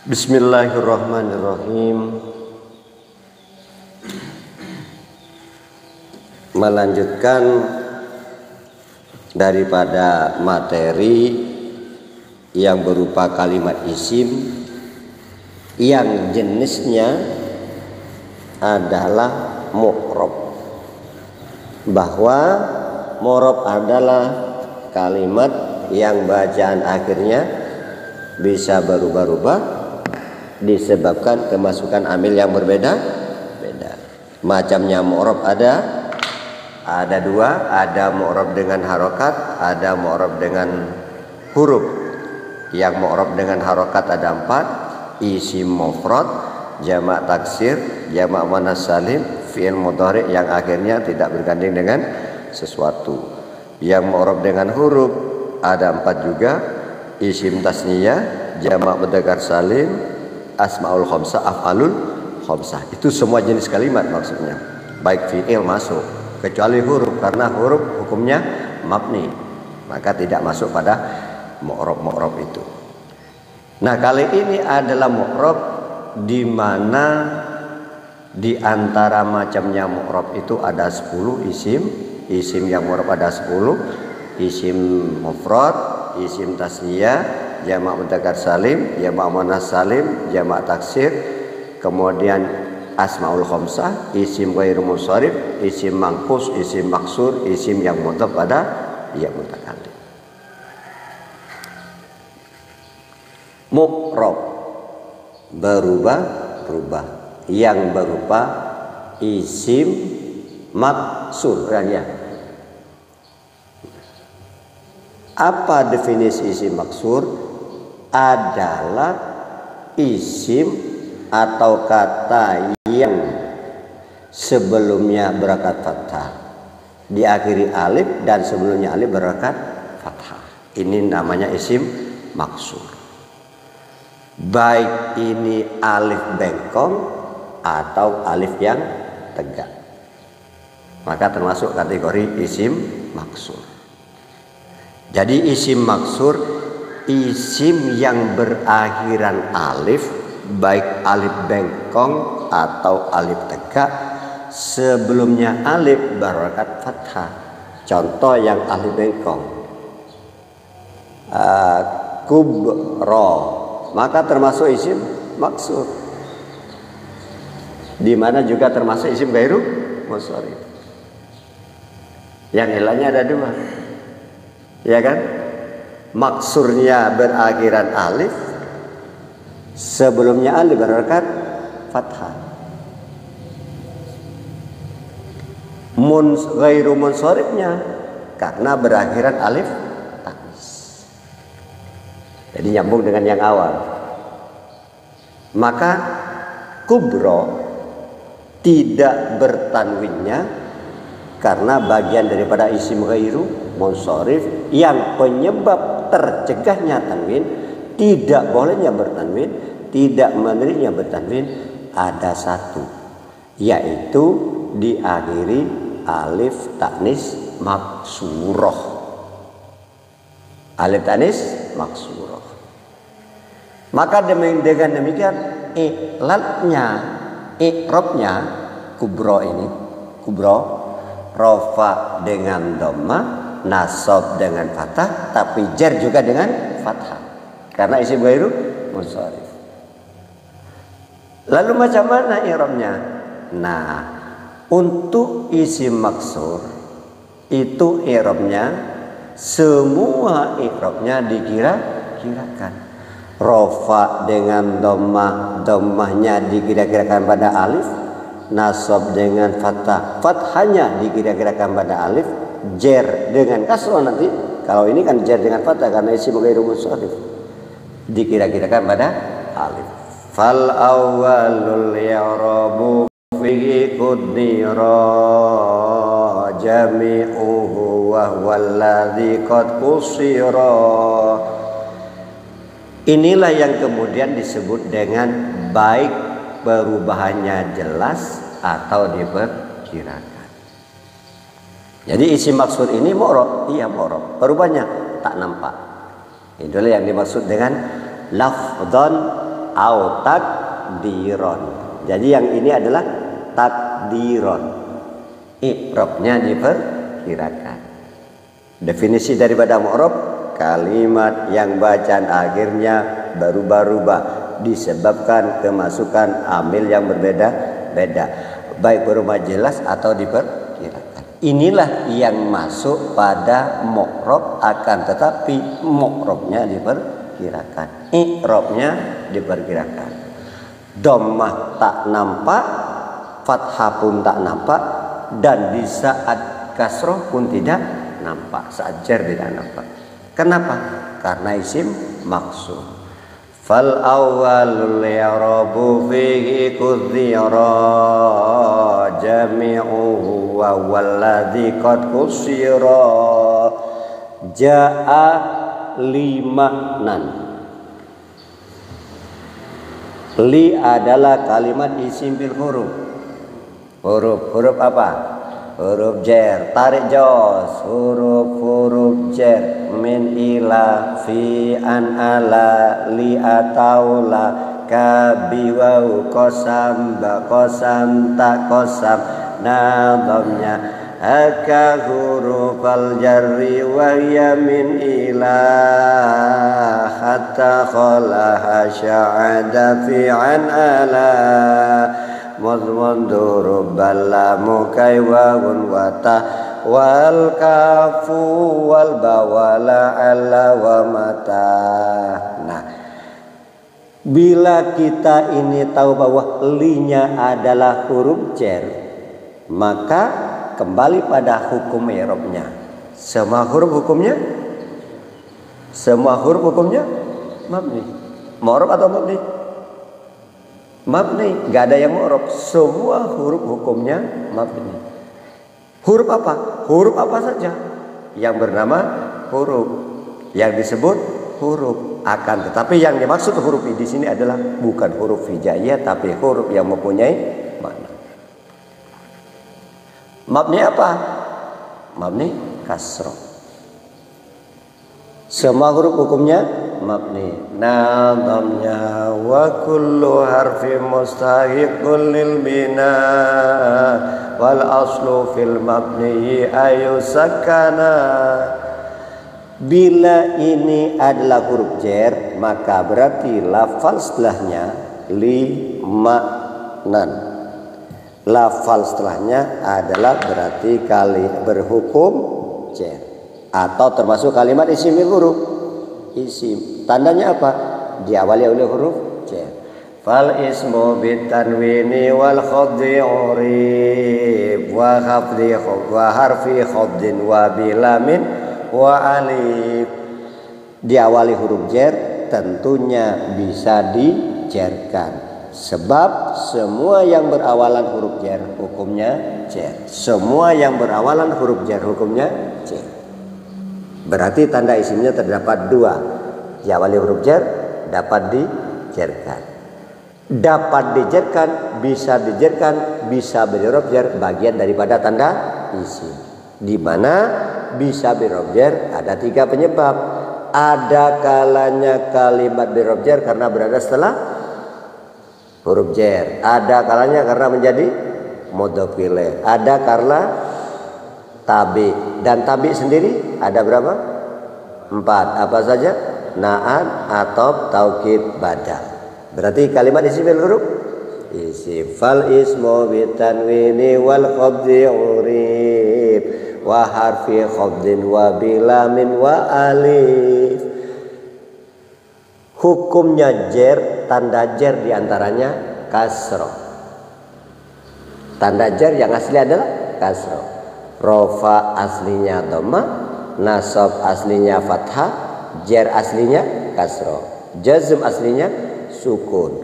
Bismillahirrahmanirrahim. Melanjutkan daripada materi yang berupa kalimat isim yang jenisnya adalah mu'rab, bahwa mu'rab adalah kalimat yang bacaan akhirnya bisa berubah-ubah disebabkan kemasukan amil yang berbeda-beda. Macamnya mu'rab ada dua, ada mu'rab dengan harokat, ada mu'rab dengan huruf. Yang mu'rab dengan harokat ada 4: isim mufrad, jamak taksir, jamak muannas salim, fi'il mudhari yang akhirnya tidak bergandeng dengan sesuatu. Yang mu'rab dengan huruf ada 4 juga: isim tasniyah, jamak mudzakkar salim, asmaul khamsah, af'alul khamsah. Itu semua jenis kalimat maksudnya, baik fi'il masuk, kecuali huruf, karena huruf hukumnya mabni, maka tidak masuk pada mu'rab itu. Nah, kali ini adalah mu'rab di mana di antara macamnya mu'rab itu ada 10 isim yang mu'rab ada 10: isim mufrad, isim tasniyah, jamak mudzakkar salim, jamak muannas salim, jamak taksir, kemudian asmaul khamsah, isim ghairu munsharif, isim mangkus, isim maksur, isim yang mudhaf pada ya mutakallim. Mu'rab berubah-ubah yang berupa isim maksur kan ya. Apa definisi isim maksur? Adalah isim atau kata yang sebelumnya berharokat fathah, diakhiri alif, dan sebelumnya alif berharokat fathah. Ini namanya isim maksur. Baik ini alif bengkong atau alif yang tegak, maka termasuk kategori isim maksur. Jadi isim maksur isim yang berakhiran alif, baik alif bengkong atau alif tegak, sebelumnya alif berharokat fathah. Contoh yang alif bengkong, kubro, maka termasuk isim maksur, di mana juga termasuk isim ghairu munsharif. Yang ilahnya ada 2, ya kan? Maksurnya berakhiran alif, sebelumnya alif berharokat fathah. Ghairu munsharifnya karena berakhiran alif tanis. Jadi nyambung dengan yang awal. Maka kubro tidak bertanwinnya karena bagian daripada isim ghairu munsharif yang penyebab tercegahnya tanwin, tidak bolehnya bertanwin, tidak menerima bertanwin ada 1, yaitu diakhiri alif tanis maksuroh. Alif tanis maksuroh. Maka dengan demikian i'rabnya kubro ini, kubro rofa dengan dhamma, nasab dengan fathah, tapi jar juga dengan fathah karena isim ghairu munsharif. Lalu macam mana i'rabnya? Nah, untuk isim maksur itu i'rabnya semua i'rabnya dikira-kirakan. Rofa dengan dhammah, dhammahnya dikira-kirakan pada alif, nasab dengan fathah, fathahnya dikira-kirakan pada alif, jer dengan kasroh nanti. Kalau ini kan jer dengan fathah karena isim ghairu munsharif, dikira-kirakan pada alif. Fal awwalul i'rabu fihi qudira jami'uhu wa huwallazi qad qusira. Inilah yang kemudian disebut dengan baik perubahannya jelas atau diperkirakan. Jadi isim maksud ini mu'rab, iya mu'rab. Perubahannya tak nampak. Itulah yang dimaksud dengan lafdhan au takdiron. Jadi yang ini adalah takdiron. I'rabnya diperkirakan. Definisi daripada mu'rab, kalimat yang bacaan akhirnya berubah-ubah disebabkan kemasukan amil yang berbeda-beda, baik berupa jelas atau diperkirakan. Inilah yang masuk pada mu'rab, akan tetapi mu'rabnya diperkirakan, i'rabnya diperkirakan. Dhammah tak nampak, fathah pun tak nampak, dan di saat kasroh pun tidak nampak, saat jar tidak nampak. Kenapa? Karena isim maksud. Fal awwalul i'rabu fihi kudzira jami'uhu wa walladzi qad kusira jaa limanan. Li adalah kalimat isim bil huruf. Huruf apa? Huruf jar, tarik jos, huruf jar, min ila, fi an ala, li atau la, ka bi waw, qasam ba qasam ta qasam, nadhamnya haka huruf al jarri wa hiya min ila, hatta khalaha sya'ada fi an ala. Mudhmundu balamu kaywawun wata wal kafu wal bawala ala wa mata. Nah, bila kita ini tahu bahwa linya adalah huruf jar, maka kembali pada hukum i'rabnya. Semua huruf hukumnya mabni. Mu'rab atau mabni? Mabni, gak ada yang mu'rab. Semua huruf hukumnya mabni. Huruf apa? Huruf apa saja yang bernama huruf, yang disebut huruf. Akan tetapi yang dimaksud huruf di sini adalah bukan huruf hijaiyah, tapi huruf yang mempunyai makna. Mabni apa? Mabni kasroh. Semua huruf hukumnya mabni. Nadhamnya wa kullu harfi mustahiqun lil bina wal aslu fil mabni ayu sakana. Bila ini adalah huruf jar, maka berarti lafal setelahnya limanan. Lafal setelahnya adalah berarti kali berhukum jar atau termasuk kalimat isim huruf. Isim tandanya apa? Diawali oleh huruf jar. Fal ismu bitanwini wal khaddi urib wa khafdi wa harfi khaddin wa bilamin wa alif. Diawali huruf jar tentunya bisa dijarkan, sebab semua yang berawalan huruf jar hukumnya jar. Semua yang berawalan huruf jar hukumnya jar. Berarti tanda isimnya terdapat dua. Diawali huruf jar, dapat dijarkan. Dapat dijarkan, bisa berhuruf jar, bagian daripada tanda isim. Di mana bisa berhuruf jar ada tiga penyebab. Ada kalanya kalimat berhuruf jar karena berada setelah huruf jar. Ada kalanya karena menjadi mudhof ilaih. Ada karena tabi, dan tabi sendiri ada berapa? 4. Apa saja? Na'at, atop, taukid, badal. Berarti kalimat isim bil huruf isim. Fal ismu bitanwini wal khafdi urib wa harfi khafdin wa bilamin wa alif. Hukumnya jar, tanda jar diantaranya kasroh. Tanda jar yang asli adalah kasroh. Rofa aslinya dhamma, nasab aslinya fathah, jar aslinya kasroh, jazm aslinya sukun.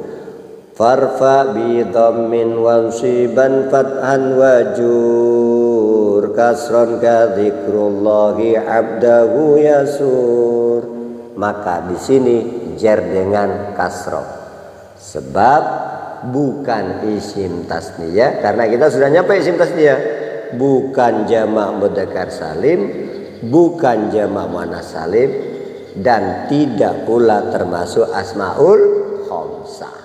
Farfa bi dhammin wansiban fathan wajur kasron ka dzikrullahi abdahu yasur. Maka di sini jar dengan kasroh, sebab bukan isim tasniyah, karena kita sudah nyampe isim tasniyah. Bukan jamak mudzakkar salim, bukan jamak muannats salim, dan tidak pula termasuk asmaul khamsah.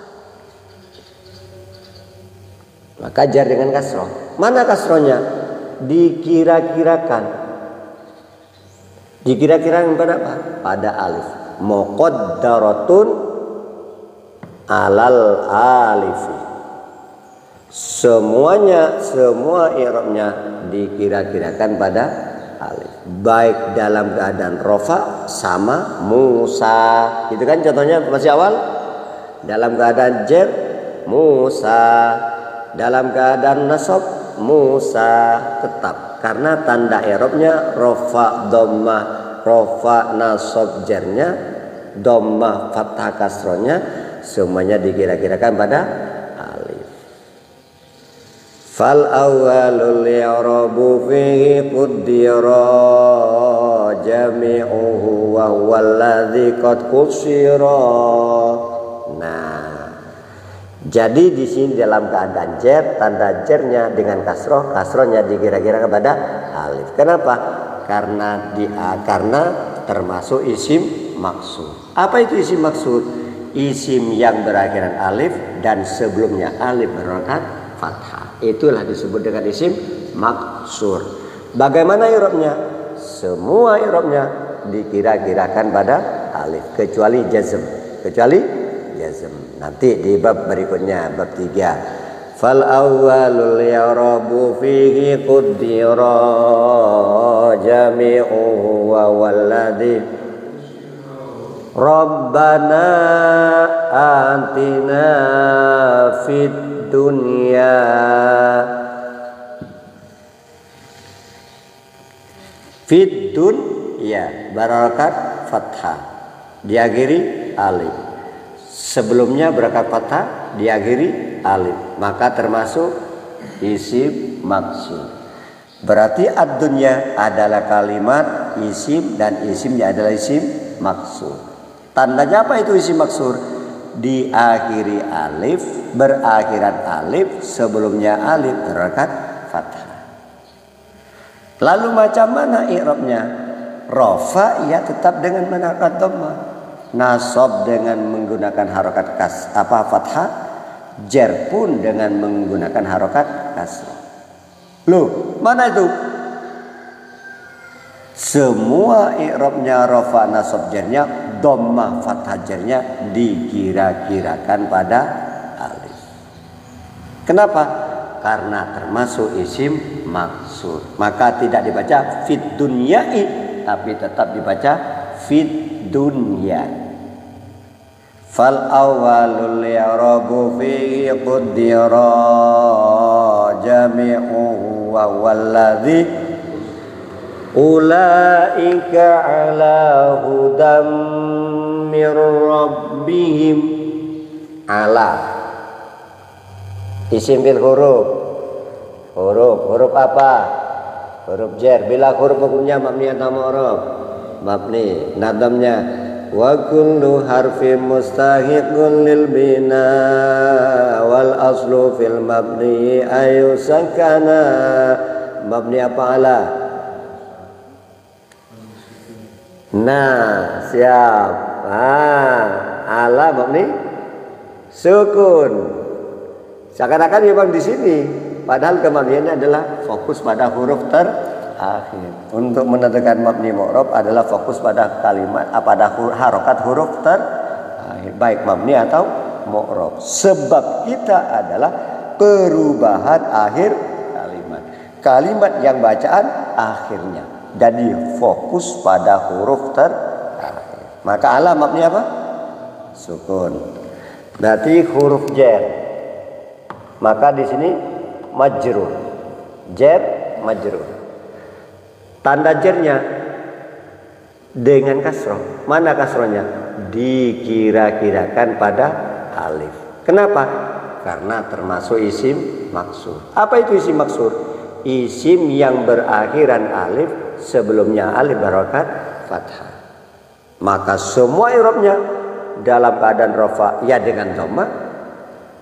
Maka jar dengan kasroh. Mana kasrohnya? Dikira-kirakan. Dikira-kirakan pada apa? Pada alif. Muqaddaratun alal alifi. Semuanya, semua i'rabnya dikira-kirakan pada alif. Baik dalam keadaan rofa sama Musa. Itu kan contohnya masih awal. Dalam keadaan jar Musa. Dalam keadaan nasab Musa tetap. Karena tanda i'rabnya rofa dhammah, rofa nasab jarnya, dhammah fathah kasrohnya, semuanya dikira-kirakan pada alif. Fal awwalul i'rabu fihi quddira jami'uhu wa huwal ladzi qad qusira. Nah, jadi di sini dalam keadaan jar, tanda jarnya dengan kasroh, kasrohnya dikira-kirakan pada alif. Kenapa? Karena termasuk isim maksud. Apa itu isim maksud? Isim yang berakhiran alif dan sebelumnya alif berharokat fathah. Itulah disebut dengan isim maksur. Bagaimana i'rabnya? Semua i'rabnya dikira-kirakan pada alif kecuali jazm. Kecuali jazm. Nanti di bab berikutnya, bab 3. Fal awwalul i'rabu fihi quddira jami'uhu wa walladhi Rabbana atina fid dunya fid dunya barakat fathah diakhiri alif. Sebelumnya berakat fathah diakhiri alif, maka termasuk isim maksud. Berarti ad-dunya adalah kalimat isim dan isimnya adalah isim maksud. Tandanya apa itu isim maksud? Diakhiri alif, berakhiran alif, sebelumnya alif berakat fathah. Lalu macam mana i'rabnya? Rafa ya tetap dengan menggunakan dhammah, nasab dengan menggunakan harokat fathah, jar pun dengan menggunakan harokat kasrah. Loh, mana itu? Semua i'rabnya rafa nasab jarnya, dhammah fathah jarnya dikira-kirakan pada alif. Kenapa? Karena termasuk isim maksud. Maka tidak dibaca fid dunyai, tapi tetap dibaca fid dunya. Fal awwalul i'rabu fi quddira jami'uhu wa walladzi ulaika ala hudam mir rabbihim. Ala isim bil huruf apa? Huruf jar. Bila huruf hukumnya mabni atau mu'rab? Mabni. Nadamnya wa kullu harfin mustahiqun lil bina wal aslu fil mabni ayu sakana. Mabni apa ala? Nah, siap. Ala mabni sukun. Seakan-akan memang di sini, padahal kemabniannya adalah fokus pada huruf terakhir. Untuk menentukan mabni mu'rab adalah fokus pada kalimat, pada harokat huruf terakhir, baik mabni atau mu'rab. Sebab kita adalah perubahan akhir kalimat. Kalimat yang bacaan akhirnya. Jadi fokus pada huruf terakhir. Maka ala mabni apa? Sukun. Berarti huruf jar. Maka di sini majrur. Jar majrur. Tanda jarnya dengan kasroh. Mana kasrohnya? Dikira-kirakan pada alif. Kenapa? Karena termasuk isim maksud. Apa itu isim maksud? Isim yang berakhiran alif, sebelumnya alif barokat fathah. Maka semua i'rabnya dalam keadaan rafa ya dengan dhammah,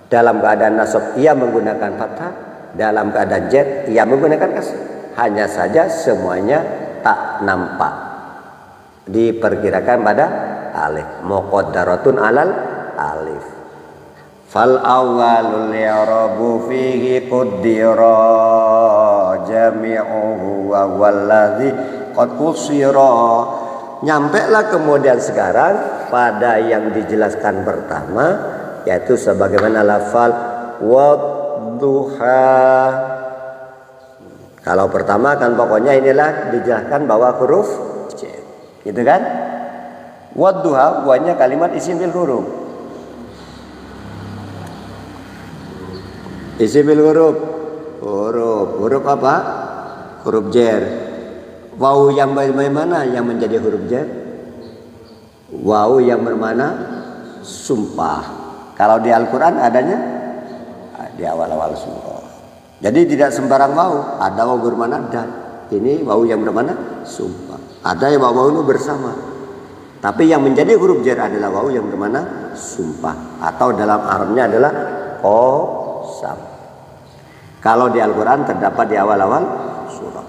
dalam keadaan nasab ia menggunakan fathah, dalam keadaan jar ia menggunakan kasrah. Hanya saja semuanya tak nampak, diperkirakan pada alif. Muqaddaratun alal alif. Fal awwalul i'rabu fihi qaddira jami'uhu wa wallazi qad kusira. Nyampailah kemudian sekarang pada yang dijelaskan pertama, yaitu sebagaimana lafal wadduha. Kalau pertama kan pokoknya inilah dijelaskan bahwa huruf C, gitu kan? Wadduha buahnya kalimat isim bil huruf. Isim bil huruf. Huruf apa? Huruf jar. Waw yang bagaimana yang menjadi huruf jar? Waw yang bermana sumpah. Kalau di Al-Quran adanya di awal-awal surah. Jadi tidak sembarang waw. Ada waw bermana dan. Ini waw yang bermana sumpah. Ada yang waw itu bersama. Tapi yang menjadi huruf jar adalah waw yang bermana sumpah. Atau dalam Arabnya adalah qasam. Kalau di Al-Quran terdapat di awal-awal surah.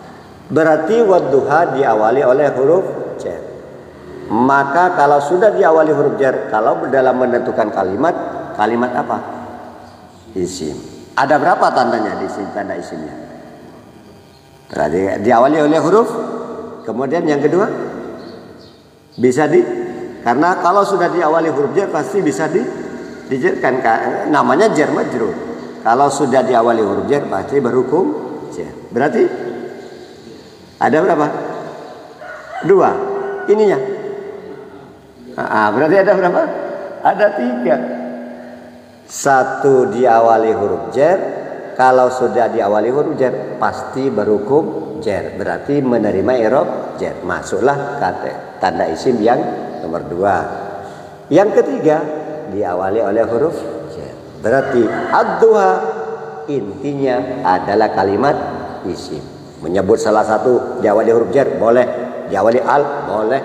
Berarti wadduha diawali oleh huruf jar. Maka kalau sudah diawali huruf jar, kalau dalam menentukan kalimat apa? Isim. Ada berapa tandanya di sini, tanda isimnya? Berarti diawali oleh huruf. Kemudian yang kedua bisa karena kalau sudah diawali huruf jar pasti bisa dijarkan, namanya jar majrur. Kalau sudah diawali huruf jar pasti berhukum jar. Berarti ada berapa? 2. Ininya. Berarti ada berapa? Ada 3. 1 diawali huruf jar. Kalau sudah diawali huruf jar pasti berhukum jar. Berarti menerima i'rab jar. Masuklah kata tanda isim yang nomor 2. Yang ketiga diawali oleh huruf jar. Berarti ad-duha intinya adalah kalimat isim. Menyebut salah satu diawali huruf jar boleh, diawali al boleh,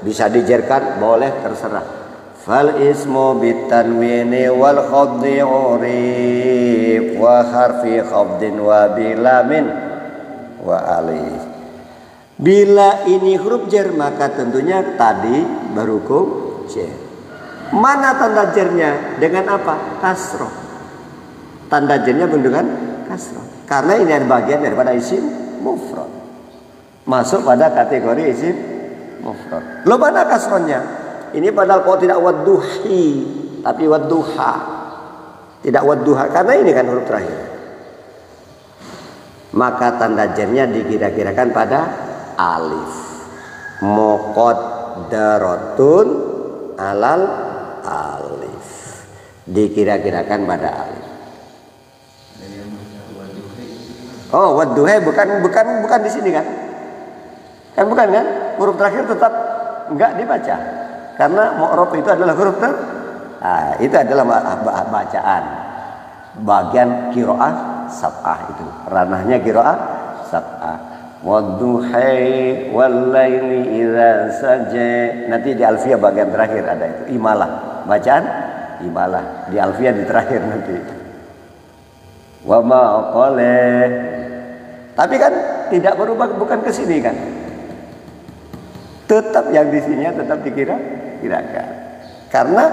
bisa dijarkan boleh, terserah. Fal ismu bitanwini wal khaddi urif wa harfi khafdin wa bilamin wa alif. Bila ini huruf jar maka tentunya tadi berhukum jar. Mana tanda jarnya? Dengan apa? Kasroh. Tanda jarnya dengan kasroh. Karena ini adalah bagian daripada isim mufrad. Masuk pada kategori isim mufrad. Lo mana kasrohnya? Ini padahal kalau tidak wadduhi, tapi wadduha. Tidak wadduha karena ini kan huruf terakhir. Maka tanda jarnya dikira-kirakan pada alif. Muqaddaratun alal alif. Dikira-kirakan pada alif. Oh, wadduha bukan di sini kan? Kan bukan kan? Huruf terakhir tetap enggak dibaca. Karena mu'rab itu adalah huruf itu adalah bacaan. Bagian qiraah sab'ah itu. Ranahnya qiraah sab'ah. Wadduhai wal laili idza saja. Nanti di alfiyah bagian terakhir ada itu. Imalah. Bacaan imalah. Di alfiyah di terakhir nanti. Wa ma qaleh. Tapi kan tidak berubah, bukan ke sini kan? Tetap yang di sini tetap dikira-kirakan. Karena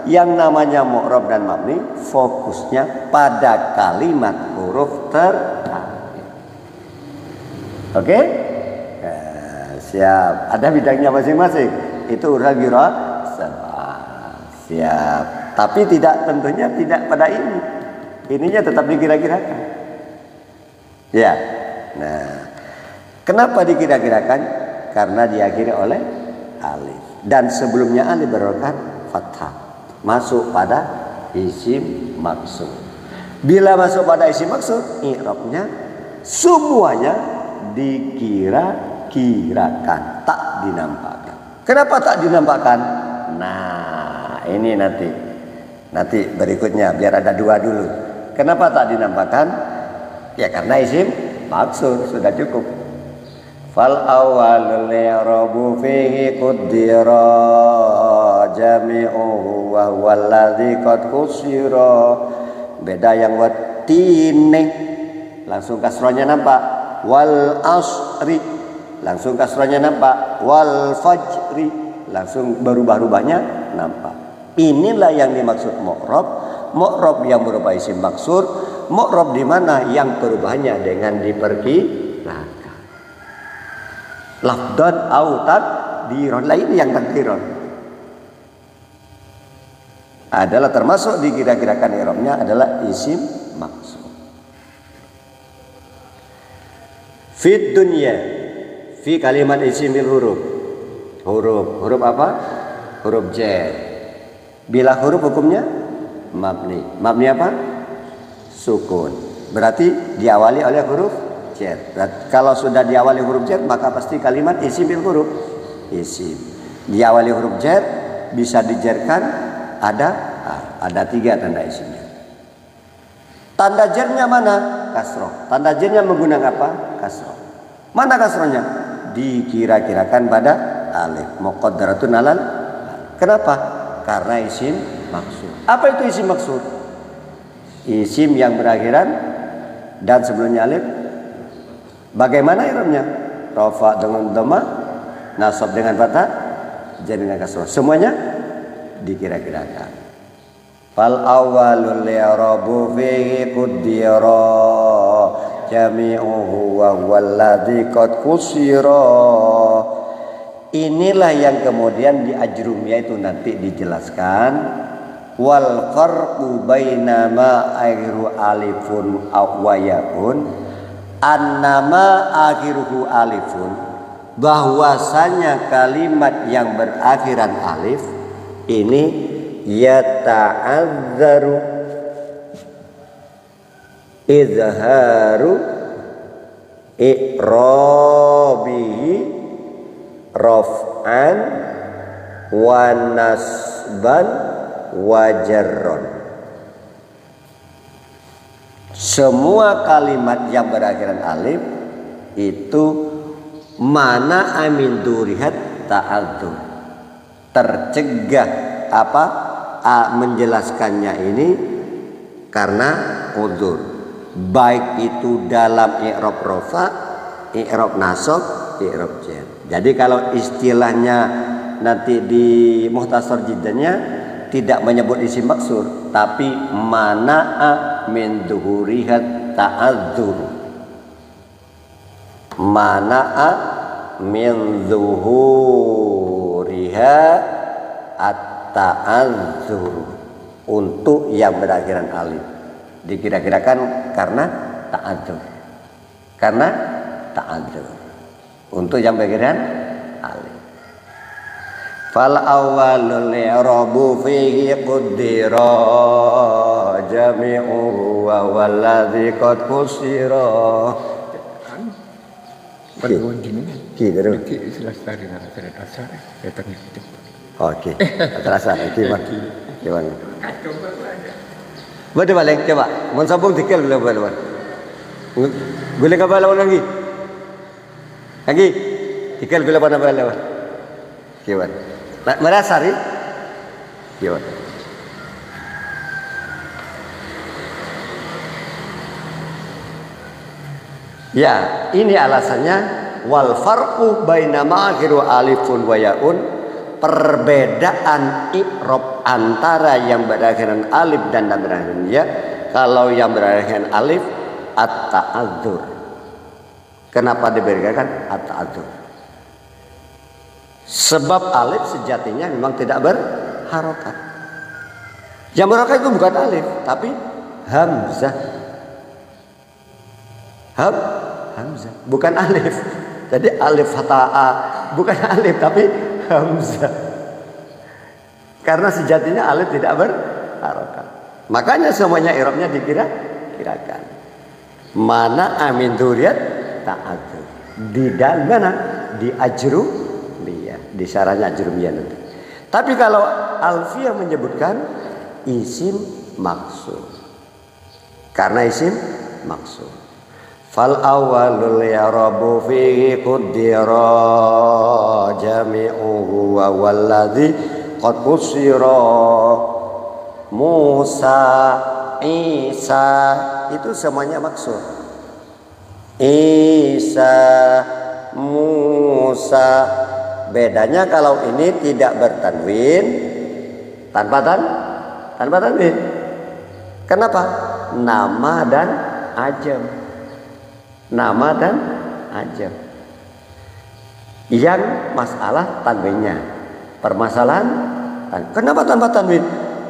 yang namanya mu'rab dan mabni fokusnya pada kalimat huruf terakhir. Oke? Siap. Ada bidangnya masing-masing. Itu urusan qiraah. Siap. Tapi tentunya tidak pada ini. Ininya tetap dikira-kirakan. Ya. Nah, kenapa dikira-kirakan? Karena diakhiri oleh alif. Dan sebelumnya alif berharokat fathah. Masuk pada isim maksud. Bila masuk pada isim maksud, i'rabnya semuanya dikira-kirakan, tak dinampakkan. Kenapa tak dinampakkan? Nah, ini nanti berikutnya biar ada 2 dulu. Kenapa tak dinampakkan? Ya karena isim maksud sudah cukup. Fal awwalul i'rabu fihi qaddira jami'uhu wa huwal ladzi qad kusira. Beda yang watine langsung kasrohnya nampak. Wal asri langsung kasrohnya nampak. Wal fajri langsung berubah-ubahnya nampak. Inilah yang dimaksud mu'rab. Mu'rab yang berupa isim maksur, mu'rab di mana yang perubahannya dengan diperkirakan. Lafdan au takdiron, lain yang takdiron adalah termasuk dikira-kirakan i'rabnya adalah isim maksur. Fit dunya, fi kalimat isimil huruf apa? Huruf jar. Bila huruf hukumnya mabni. Mabni apa? Sukun. Berarti diawali oleh huruf jar. Kalau sudah diawali huruf jar maka pasti kalimat isimil huruf. Isim. Diawali huruf jar bisa dijarkan ada 3 tanda isimnya. Tanda jarnya mana? Kasroh. Tanda jarnya menggunakan apa? Kasroh. Mana kasrohnya? Dikira-kirakan pada alif. Muqaddaratun alal. Kenapa? Karena isim maksud. Apa itu isim maksud? Isim yang berakhiran dan sebelumnya alif. Bagaimana i'rabnya? Rafa dengan dhamma, nasab dengan fathah, jar dengan kasroh. Semuanya dikira-kirakan. Fal awwalul i'rabu fihi qaddira jami'uhu wa walladzi qad kusira. Inilah yang kemudian di ajrumiyah itu nanti dijelaskan. Wal farqu baina ma akhiru alifun aw yaun annama akhiruhu alifun, bahwasanya kalimat yang berakhiran alif ini yata'azzaru izharu i'rabihi raf'an wa nasban wa jarron. Semua kalimat yang berakhiran alif itu mana amin durihat ta'adzur, tercegah apa menjelaskannya ini karena udzur, baik itu dalam i'rab rafa, i'rab nasab, i'rab jar. Jadi kalau istilahnya nanti di muhtasar jiddannya tidak menyebut isim maksur, tapi mana'a min dhuhurihat ta'adzur. Mana'a min dhuhuriha at-ta'adzur, untuk yang berakhiran alif dikira-kirakan karena ta'adzur. Karena ta'adzur untuk yang berakhiran alif. Fal awwalul i'rabu fihi qaddira jami'uhu wa walladzi qad kusira. Perluan gini gitu. Nanti selesai dengan acara dasar datang itu. Oke. Terasa gimana? Boleh balik coba. Mun sabung dikil boleh. Boleh ka ba lawan lagi? Lagi. Dikil boleh apa lawan? Gimana? Merasari? Gimana? Ya, ini alasannya wal farqu baina ma akhiru alifun wa yaun, perbedaan i'rab antara yang berakhiran alif dan yang berakhiran ya. Kalau yang berakhiran alif at-ta'adzur. Kenapa diberikan at-ta'adzur? Sebab alif sejatinya memang tidak berharokat. Yang berharokat itu bukan alif, tapi hamzah. Hamzah, bukan alif. Jadi alif fathah bukan alif tapi hamzah. Karena sejatinya alif tidak berharokat. Makanya semuanya i'rabnya dikira-kirakan. Mana amin dzurriyyat ta'adzur. Di dalam mana? Di ajru di syarahnya ajrumiyah nanti. Tapi kalau alfiyah menyebutkan isim maksud, karena isim maksud. Fal awwalul i'rabu fihi qaddira jami'uhu wa walladzi qad usira. Musa, Isa itu semuanya maksud. Isa, Musa. Bedanya kalau ini tidak bertanwin, tanpa tanwin. Kenapa? Nama dan ajam. Nama dan ajam. Yang masalah tanwinnya. Permasalahan kenapa tanpa tanwin?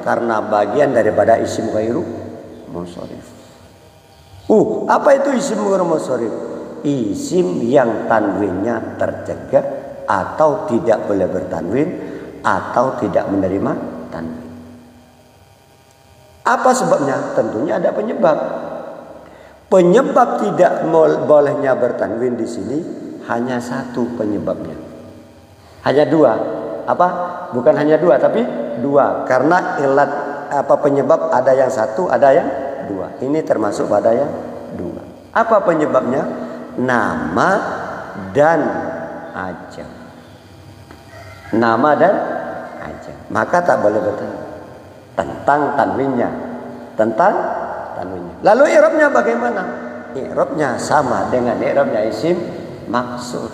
Karena bagian daripada isim ghairu munsharif. Apa itu isim ghairu munsharif? Isim yang tanwinnya tercegah atau tidak boleh bertanwin atau tidak menerima tanwin. Apa sebabnya? Tentunya ada penyebab. Penyebab tidak bolehnya bertanwin di sini hanya satu penyebabnya. Hanya dua. Apa? Bukan hanya dua, tapi dua. Karena ilat penyebab ada yang satu, ada yang dua. Ini termasuk pada yang dua. Apa penyebabnya? Nama dan ajam. Nama dan ajam. Maka tak boleh bertanwin. Tentang tanwinnya. Lalu i'rabnya bagaimana? I'rabnya sama dengan i'rabnya isim maksur.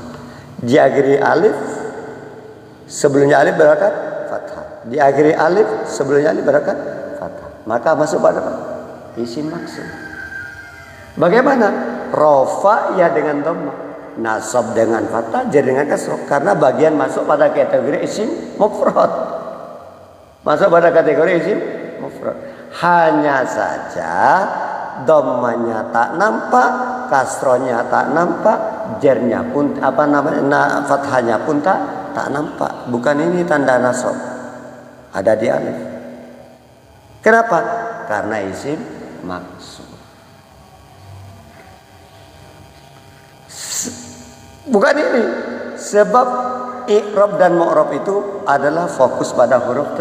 Diakhiri alif, sebelumnya alif berharokat fathah. Diakhiri alif, sebelumnya alif berharokat fathah. Maka masuk pada isim maksur. Bagaimana? Rafa ya dengan dhamma, nasab dengan fathah, jar dengan kasrah. Karena bagian masuk pada kategori isim mufrad. Masuk pada kategori isim mufrad. Hanya saja dhammanya tak nampak, kasrohnya tak nampak, jarnya pun fathahnya pun tak nampak. Bukan ini tanda nasab. Ada di alif. Kenapa? Karena isim maksur. Bukan ini. Sebab i'rab dan mu'rab itu adalah fokus pada huruf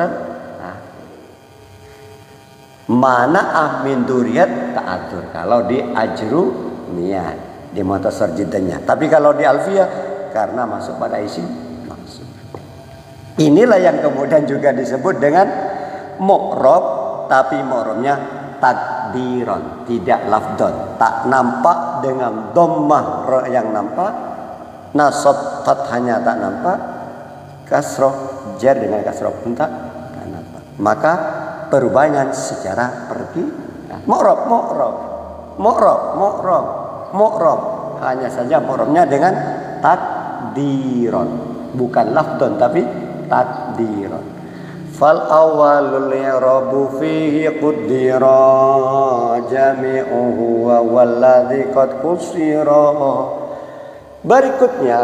mana'ah min duriyat ta'atur. Kalau di ajrumiyah, di mutasar jiddanya. Tapi kalau di alfiyah karena masuk pada isim maksud. Inilah yang kemudian juga disebut dengan mu'rab, tapi mu'rabnya takdiron, tidak lafdon. Tak nampak dengan dhammah yang nampak, nasab fathahnya tak nampak, kasroh jar dengan kasroh pun tak nampak. Maka perubahan secara perkiraan. Mu'rab. Hanya saja mu'rabnya dengan takdiron, bukan lafdon tapi takdiron. Fal awalul i'rabu fihi qaddira jami'uhu wa walladzi qad kusira. Berikutnya,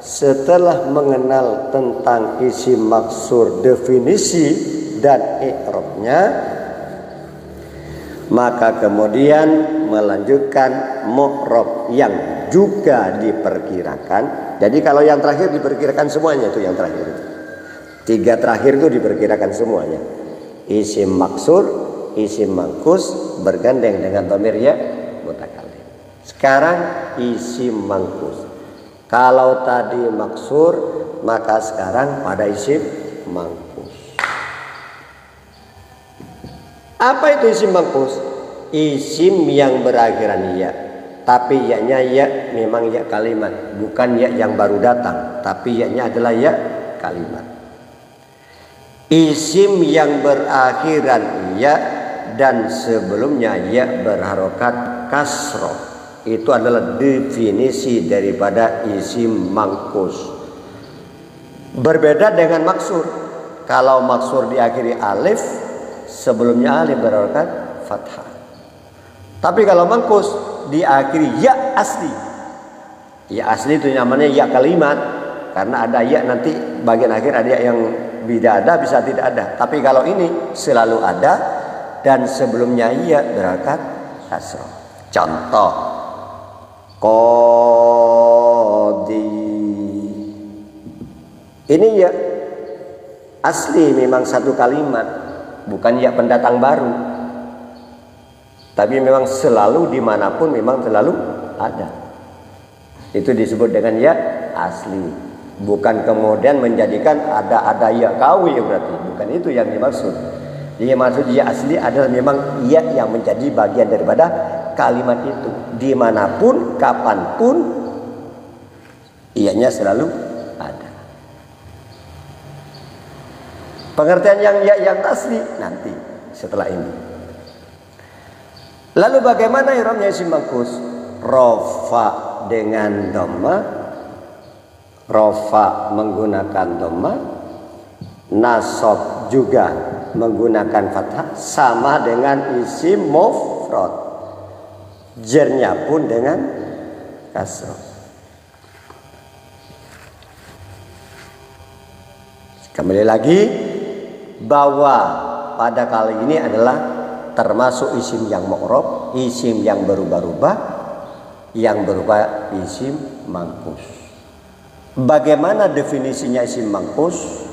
setelah mengenal tentang isim maksur, definisi dan i'rabnya, maka kemudian melanjutkan mu'rab yang juga diperkirakan. Jadi kalau yang terakhir diperkirakan semuanya, itu yang terakhir itu. 3 terakhir itu diperkirakan semuanya. Isim maksur, isim mangkus bergandeng dengan dhamir ya mutakallim. Sekarang isim mangkus. Kalau tadi maksur, maka sekarang pada isim mangkus. Apa itu isim mangkus? Isim yang berakhiran ya, tapi ya-nya ya memang ya kalimat, bukan ya yang baru datang, tapi ya-nya adalah ya kalimat. Isim yang berakhiran ya dan sebelumnya ya berharokat kasroh, itu adalah definisi daripada isim mangkus. Berbeda dengan maksur. Kalau maksur diakhiri alif, sebelumnya alif berharokat fathah. Tapi kalau mangkus diakhiri ya asli. Ya asli itu namanya ya kalimat, karena ada ya nanti bagian akhir ada yang tidak ada, bisa tidak ada. Tapi kalau ini selalu ada dan sebelumnya ya berharokat kasroh. Contoh qadi. Ini ya asli memang satu kalimat, bukan ya pendatang baru. Tapi memang selalu dimanapun memang selalu ada. Itu disebut dengan ya asli. Bukan kemudian menjadikan ada ya kawi berarti. Bukan itu yang dimaksud. Yang maksud ya asli adalah memang ya yang menjadi bagian daripada kalimat itu. Dimanapun, kapanpun, ianya selalu ada. Pengertian yang asli nanti setelah ini. Lalu bagaimana i'rabnya isim mangkus? Rafa dengan dhamma, rafa menggunakan dhamma, nasab juga menggunakan fathah, sama dengan isim mufrad. Jernya pun dengan kasrah. Kembali lagi bahwa pada kali ini adalah termasuk isim yang mu'rab, isim yang berubah-ubah, yang berupa isim mangkus. Bagaimana definisinya isim mangkus?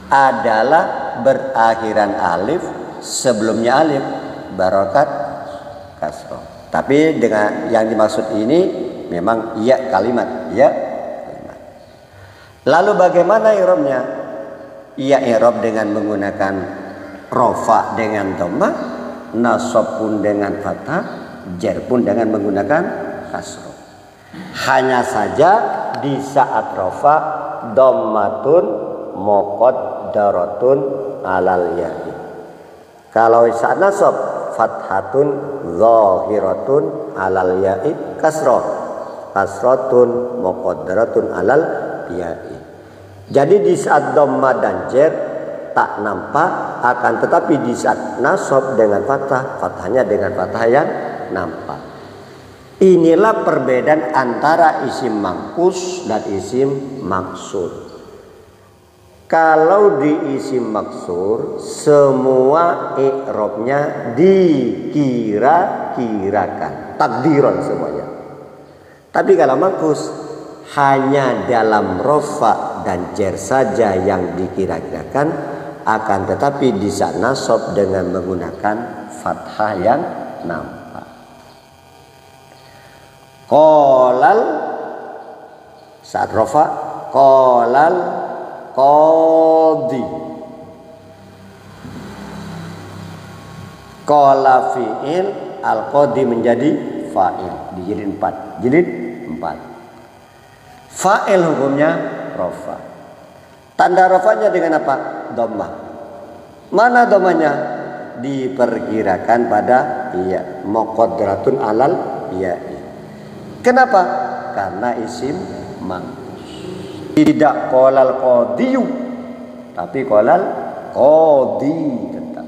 Adalah berakhiran alif, sebelumnya alif, barokat kasroh. Tapi dengan yang dimaksud ini memang ya kalimat, ya kalimat. Lalu bagaimana i'rabnya? Ya i'rab dengan menggunakan rafa dengan dhamma, nasab pun dengan fathah, jar pun dengan menggunakan kasroh. Hanya saja di saat rafa dhammatun muqaddaratun alal ya'i. Kalau saat nasab fathatun zahiratun alal ya'i kasroh, kasratun muqaddaratun alal ya'i. Jadi di saat dhamma dan jar tak nampak, akan tetapi di saat nasab dengan fathah, fathahnya dengan fathah yang nampak. Inilah perbedaan antara isim mangkus dan isim maksur. Kalau di isim maksur semua i'rabnya dikira-kirakan, takdiran semuanya. Tapi kalau mangkus hanya dalam rafa dan jar saja yang dikira-kirakan, akan tetapi di saat nasab dengan menggunakan fathah yang nampak. Qolal saat rafa, qolal qadi, qala fi'il, al qadi menjadi fa'il, dijadiin 4, jilid 4. Fa'il hukumnya rafa. Tanda rafanya dengan apa? Dhammah. Mana dhammahnya? Diperkirakan pada iya, muqaddaratun alal iya. Kenapa? Karena isim mangkus. Tidak qolal qadiyu, tapi qolal qadi tetap.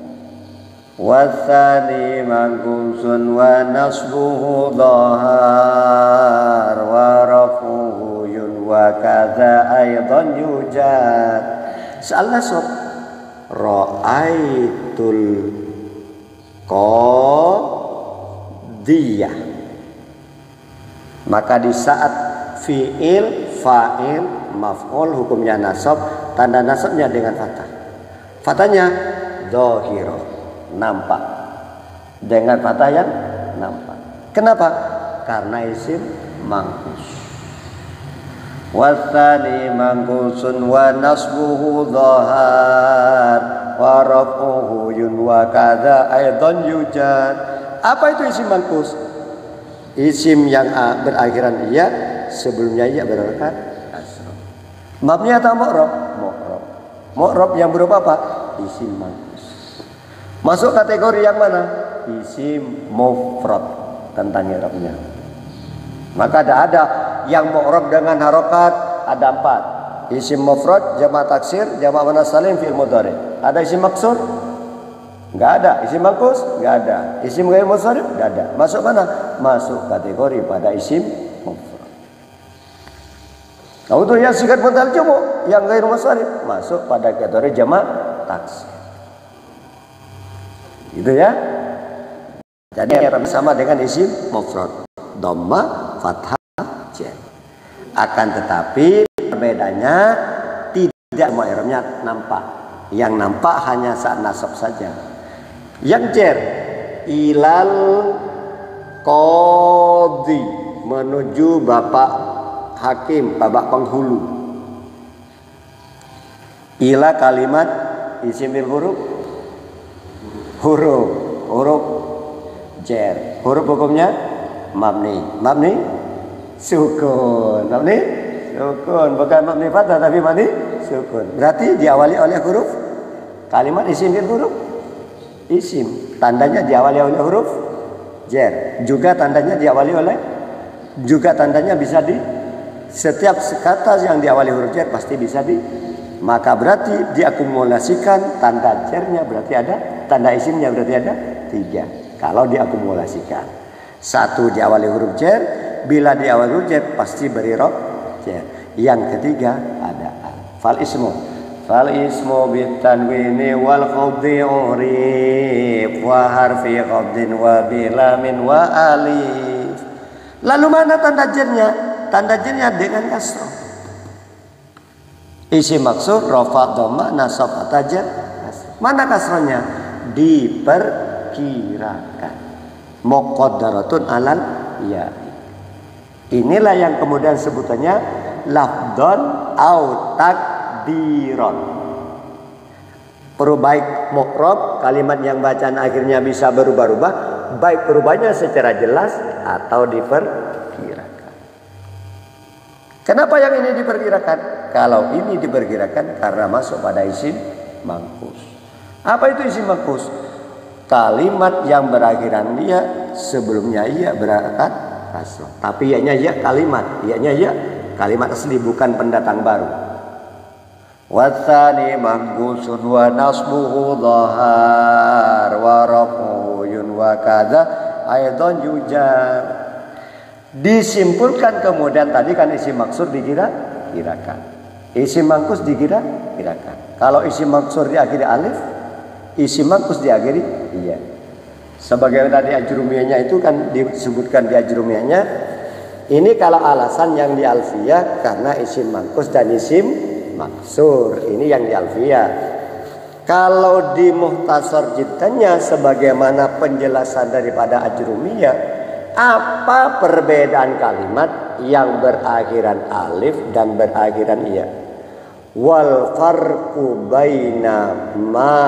Wasani mangkusun wa nasbuhu dhahar wa rafuhu wa kadza aidan yujad. Soal nasab ra'aitul qadiyah, maka di saat fi'il, fa'il, maf'ul hukumnya nasab, tanda nasabnya dengan fathah. Fathahnya dhahirah, nampak, dengan fathah yang nampak. Kenapa? Karena isim mangkus. Wasani mangkusun wa nasbuhu dhahar wa rafuhu yun wa kadza aidan yujad. Apa itu isim mangkus? Isim yang berakhiran iya, sebelumnya iya berangkat kasrah. Mabni atau mu'rab? Mu'rab. Mu'rab yang berupa apa? Isim mangkus. Masuk kategori yang mana? Isim mufrad tentang i'rabnya. Maka ada yang mu'rab dengan harokat, ada 4. Isim mufrad, jamak taksir, jamak muannas salim, fi'il mudhari. Ada isim maksur? Enggak ada. Isim mangkus? Enggak ada. Isim ghair munsharif? Enggak ada. Masuk mana? Masuk kategori pada isim mufrad. Nah, untuk yang sigat mutal jumu, yang ghair munsharif, masuk pada kategori jamak taksir. Gitu ya. Jadi sama dengan isim mufrad. Dhamma, fathah, jar. Akan tetapi perbedaannya tidak semua i'rabnya nampak. Yang nampak hanya saat nasab saja. Yang jar, ilal qadi, menuju bapak hakim, bapak penghulu. Ila kalimat isim bil huruf, huruf jar. Huruf hukumnya mabni, sukun, bukan mabni fathah tapi mabni sukun. Berarti diawali oleh huruf Kalimat isim fi'il huruf isim. Tandanya diawali oleh huruf jar. Juga tandanya bisa di setiap kata yang diawali huruf jar pasti bisa di. Maka berarti diakumulasikan tanda jarnya berarti ada, tanda isimnya berarti ada 3. Kalau diakumulasikan. 1 diawali huruf jar, bila diawali huruf jar pasti beri roh jar. Yang ketiga ada fal ismu bitanwini wal khafdi urif wa harfi khafdin wa bilamin wa alif. Lalu mana tanda jarnya? Tanda jarnya dengan kasroh. Isim maksur, rafa, dhamma, nasab, ataja. Mana kasrohnya? Diperkirakan. Muqaddaratun alal ya. Inilah yang kemudian sebutannya lafdon au takdiron. Perubaik mu'rab, kalimat yang bacaan akhirnya bisa berubah-ubah, baik perubahannya secara jelas atau diperkirakan. Kenapa yang ini diperkirakan? Kalau ini diperkirakan karena masuk pada isim mangkus. Apa itu isim mangkus? Kalimat yang berakhiran dia sebelumnya ia berakat kasroh. Tapi ianya ya kalimat, ianya ya kalimat asli bukan pendatang baru. Watsani mangkusun wa nasbuhu dhahar wa rafuhu yun wa kadza aidan yujar. Disimpulkan kemudian tadi kan isim maksur dikira-kirakan. Isim mangkus dikira-kirakan. Kalau isim maksur diakhiri alif, isim mangkus diakhiri iya. Sebagai tadi ajrumiyahnya itu kan disebutkan di ajrumiyahnya. Ini kalau alasan yang di alfiyah karena isim mangkus dan isim maksur. Ini yang di alfiyah. Kalau di muhtasar jiddannya sebagaimana penjelasan daripada ajrumiyah, apa perbedaan kalimat yang berakhiran alif dan berakhiran iya? Wal farqu baina ma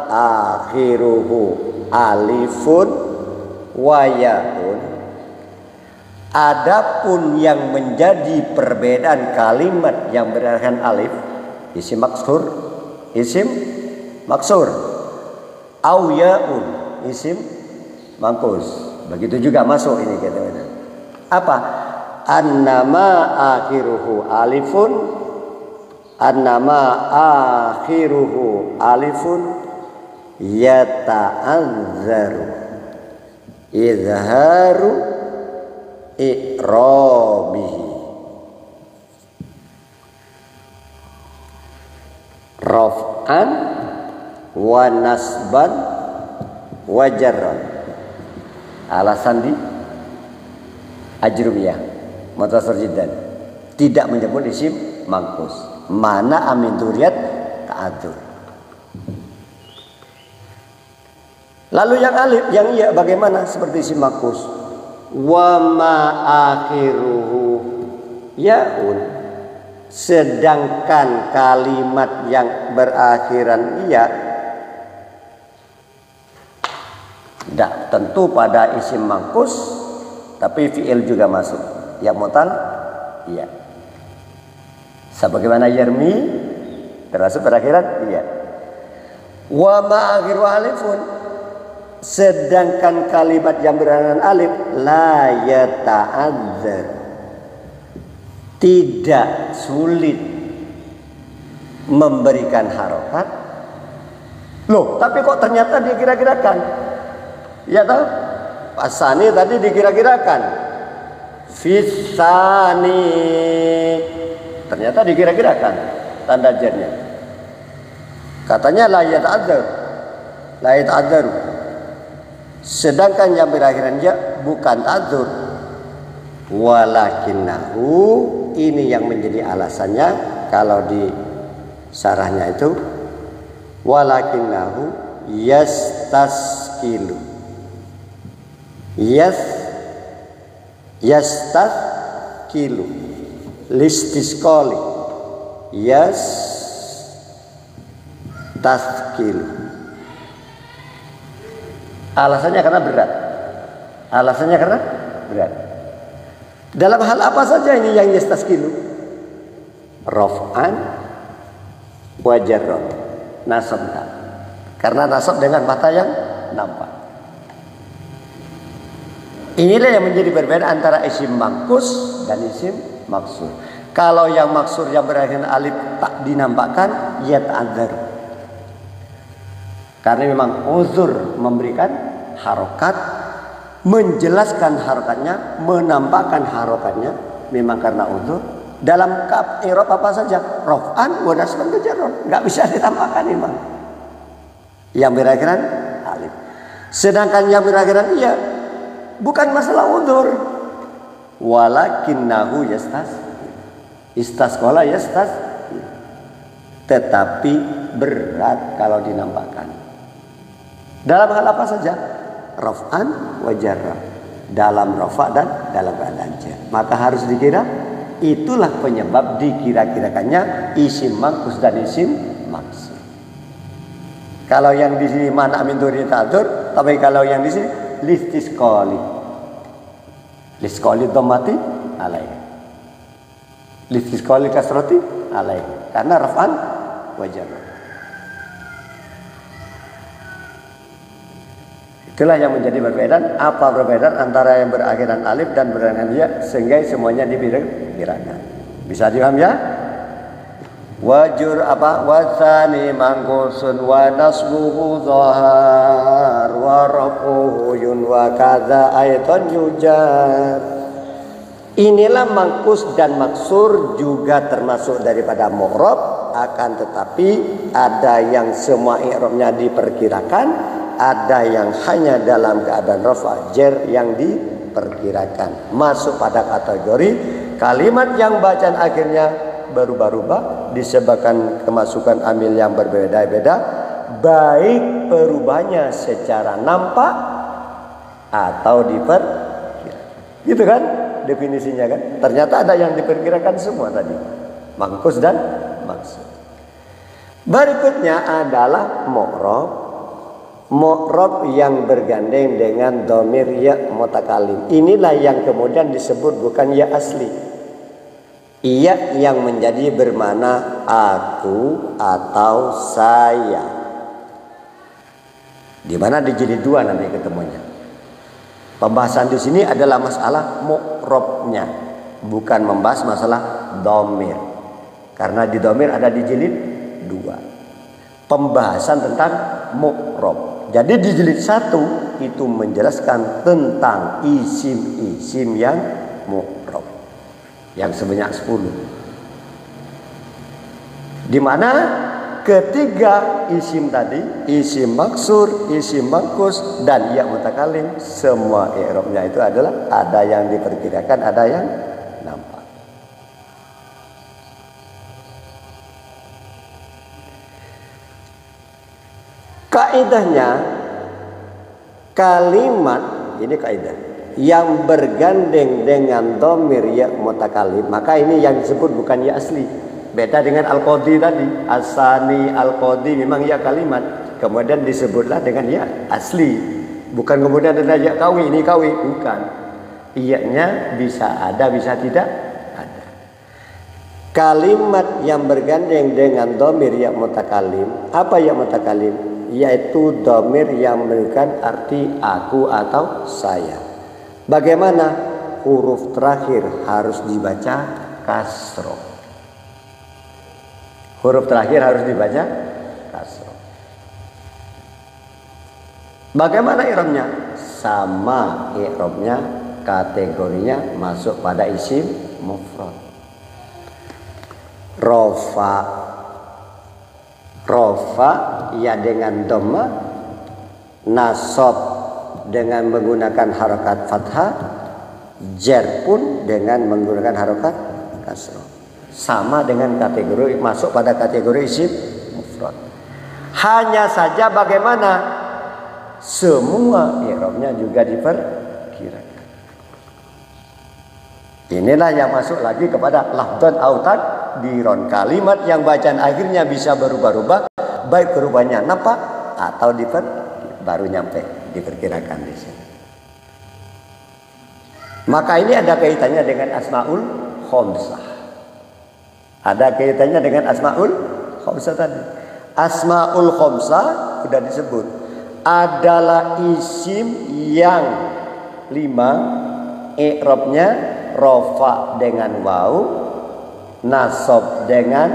akhiruhu alifun wa yaun. Adapun yang menjadi perbedaan kalimat yang berakhiran alif, isim maksur, au yaun, isim mangkus. Begitu juga masuk ini kata-kata. Apa? Annama akhiruhu alifun yata'azzaru izharu i'rabihi raf'an wa nasban wa jarran. Alasan di ajrumiyah muhtasar jiddan tidak menyebut isim mangkus. Mana amin duriyat ta'adzur. Lalu yang alif, yang iya bagaimana? Seperti isim mangkus. Wa ma akhiruhu yaun. Sedangkan kalimat yang berakhiran iya tidak tentu pada isim mangkus, tapi fi'il juga masuk. Yang mutal iya. Sebagaimana yarmi termasuk berakhiran iya. Wa ma akhiru alifun, sedangkan kalimat yang berakhiran alif la yata'adzar, tidak sulit memberikan harokat. Loh, tapi kok ternyata dikira-kirakan? Ya tahu? Pasani tadi dikira-kirakan. Fisani ternyata dikira-kirakan tanda jarnya. Katanya la yata'adzar. Sedangkan yang berakhiran ya bukan ta'adzur. Walakinnahu, ini yang menjadi alasannya kalau di sarahnya itu walakinnahu yastaskilu. Yastaskilu listisqali yastaskilu. Alasannya karena berat. Dalam hal apa saja ini yang yastaskilu? Raf'an wa jarran, nasab. Karena nasab dengan mata yang nampak. Inilah yang menjadi berbeda antara isim mangkus dan isim maksur. Kalau yang maksur yang berakhir alif tak dinampakkan, ya ta'adzar. Karena memang uzur memberikan harokat, menjelaskan harokatnya, menampakkan harokatnya, memang karena uzur. Dalam kaf i'rab apa saja, raf'an wa nasban wa jarran, enggak bisa ditampakkan memang. Yang berakhiran alif. Sedangkan yang berakhiran iya bukan masalah uzur. Walakinnahu istasqala yastas, tetapi berat kalau dinampakkan. Dalam hal apa saja? Raf'an wa jarra. Dalam rafa' dan dalam keadaan jar. Maka harus dikira, itulah penyebab dikira-kirakannya isim mangkus dan isim maksur. Kalau yang di sini mana min dzuri ta'dzur, tapi kalau yang di sini listisqali. Lisqali dhammati alaihi. Listisqali kasrati alaihi. Karena raf'an wa jarra. Itulah yang menjadi perbedaan. Apa perbedaan antara yang berakhiran alif dan berakhiran ya, sehingga semuanya dibirakan. Bisa dipaham ya? Wajur apa? Wasani mangkusun wa nasbuhu zahar wa rafuhu yun wa kadza aidan yujar. Inilah mangkus dan maksur juga termasuk daripada mu'rab, akan tetapi ada yang semua i'rabnya diperkirakan, ada yang hanya dalam keadaan rafa' jar yang diperkirakan. Masuk pada kategori kalimat yang bacaan akhirnya berubah-ubah disebabkan kemasukan amil yang berbeda-beda, baik perubahannya secara nampak atau diperkirakan. Gitu kan definisinya kan? Ternyata ada yang diperkirakan semua tadi, mangkus dan maksud. Berikutnya adalah mu'rab. Mu'rab yang bergandeng dengan dhamir ya mutakalim. Inilah yang kemudian disebut bukan ya asli. Iya yang menjadi bermakna aku atau saya. Di mana di jilid 2 nanti ketemunya. Pembahasan di sini adalah masalah mu'rabnya, bukan membahas masalah dhamir. Karena di dhamir ada di jilid 2. Pembahasan tentang mu'rab. Jadi di jilid 1 itu menjelaskan tentang isim-isim yang mu'rab, yang sebanyak 10. Di mana ketiga isim tadi, isim maksur, isim mangkus dan ya mutakalim, semua i'rabnya itu adalah ada yang diperkirakan, ada yang nampak. Kaidahnya kalimat ini kaidah yang bergandeng dengan dhamir ya mutakalim, maka ini yang disebut bukan ya asli. Beda dengan al-qadhi tadi, asani al-qadhi memang ya kalimat, kemudian disebutlah dengan ya asli. Bukan kemudian ada ya kawi, ini kawi, bukan. Iya-nya bisa ada, bisa tidak ada. Kalimat yang bergandeng dengan dhamir ya mutakalim, apa ya mutakalim? Yaitu dhamir yang memberikan arti aku atau saya. Bagaimana? Huruf terakhir harus dibaca kasroh. Huruf terakhir harus dibaca kasroh. Bagaimana i'rabnya? Sama i'rabnya, kategorinya masuk pada isim mufrad. Rofa ya dengan dhamma, nasab dengan menggunakan harokat fathah, jar pun dengan menggunakan harokat kasroh. Sama dengan kategori, masuk pada kategori isim mufrad. Hanya saja bagaimana? Semua i'rabnya juga diperkirakan. Inilah yang masuk lagi kepada lafdhan au takdiron. Kalimat yang bacaan akhirnya bisa berubah-ubah, baik perubahannya nampak atau baru nyampe diperkirakan di sini. Maka ini ada kaitannya dengan asmaul khamsah. Ada kaitannya dengan asmaul khamsah tadi. Asmaul khamsah sudah disebut adalah isim yang 5, i'rabnya rofa dengan waw, nasab dengan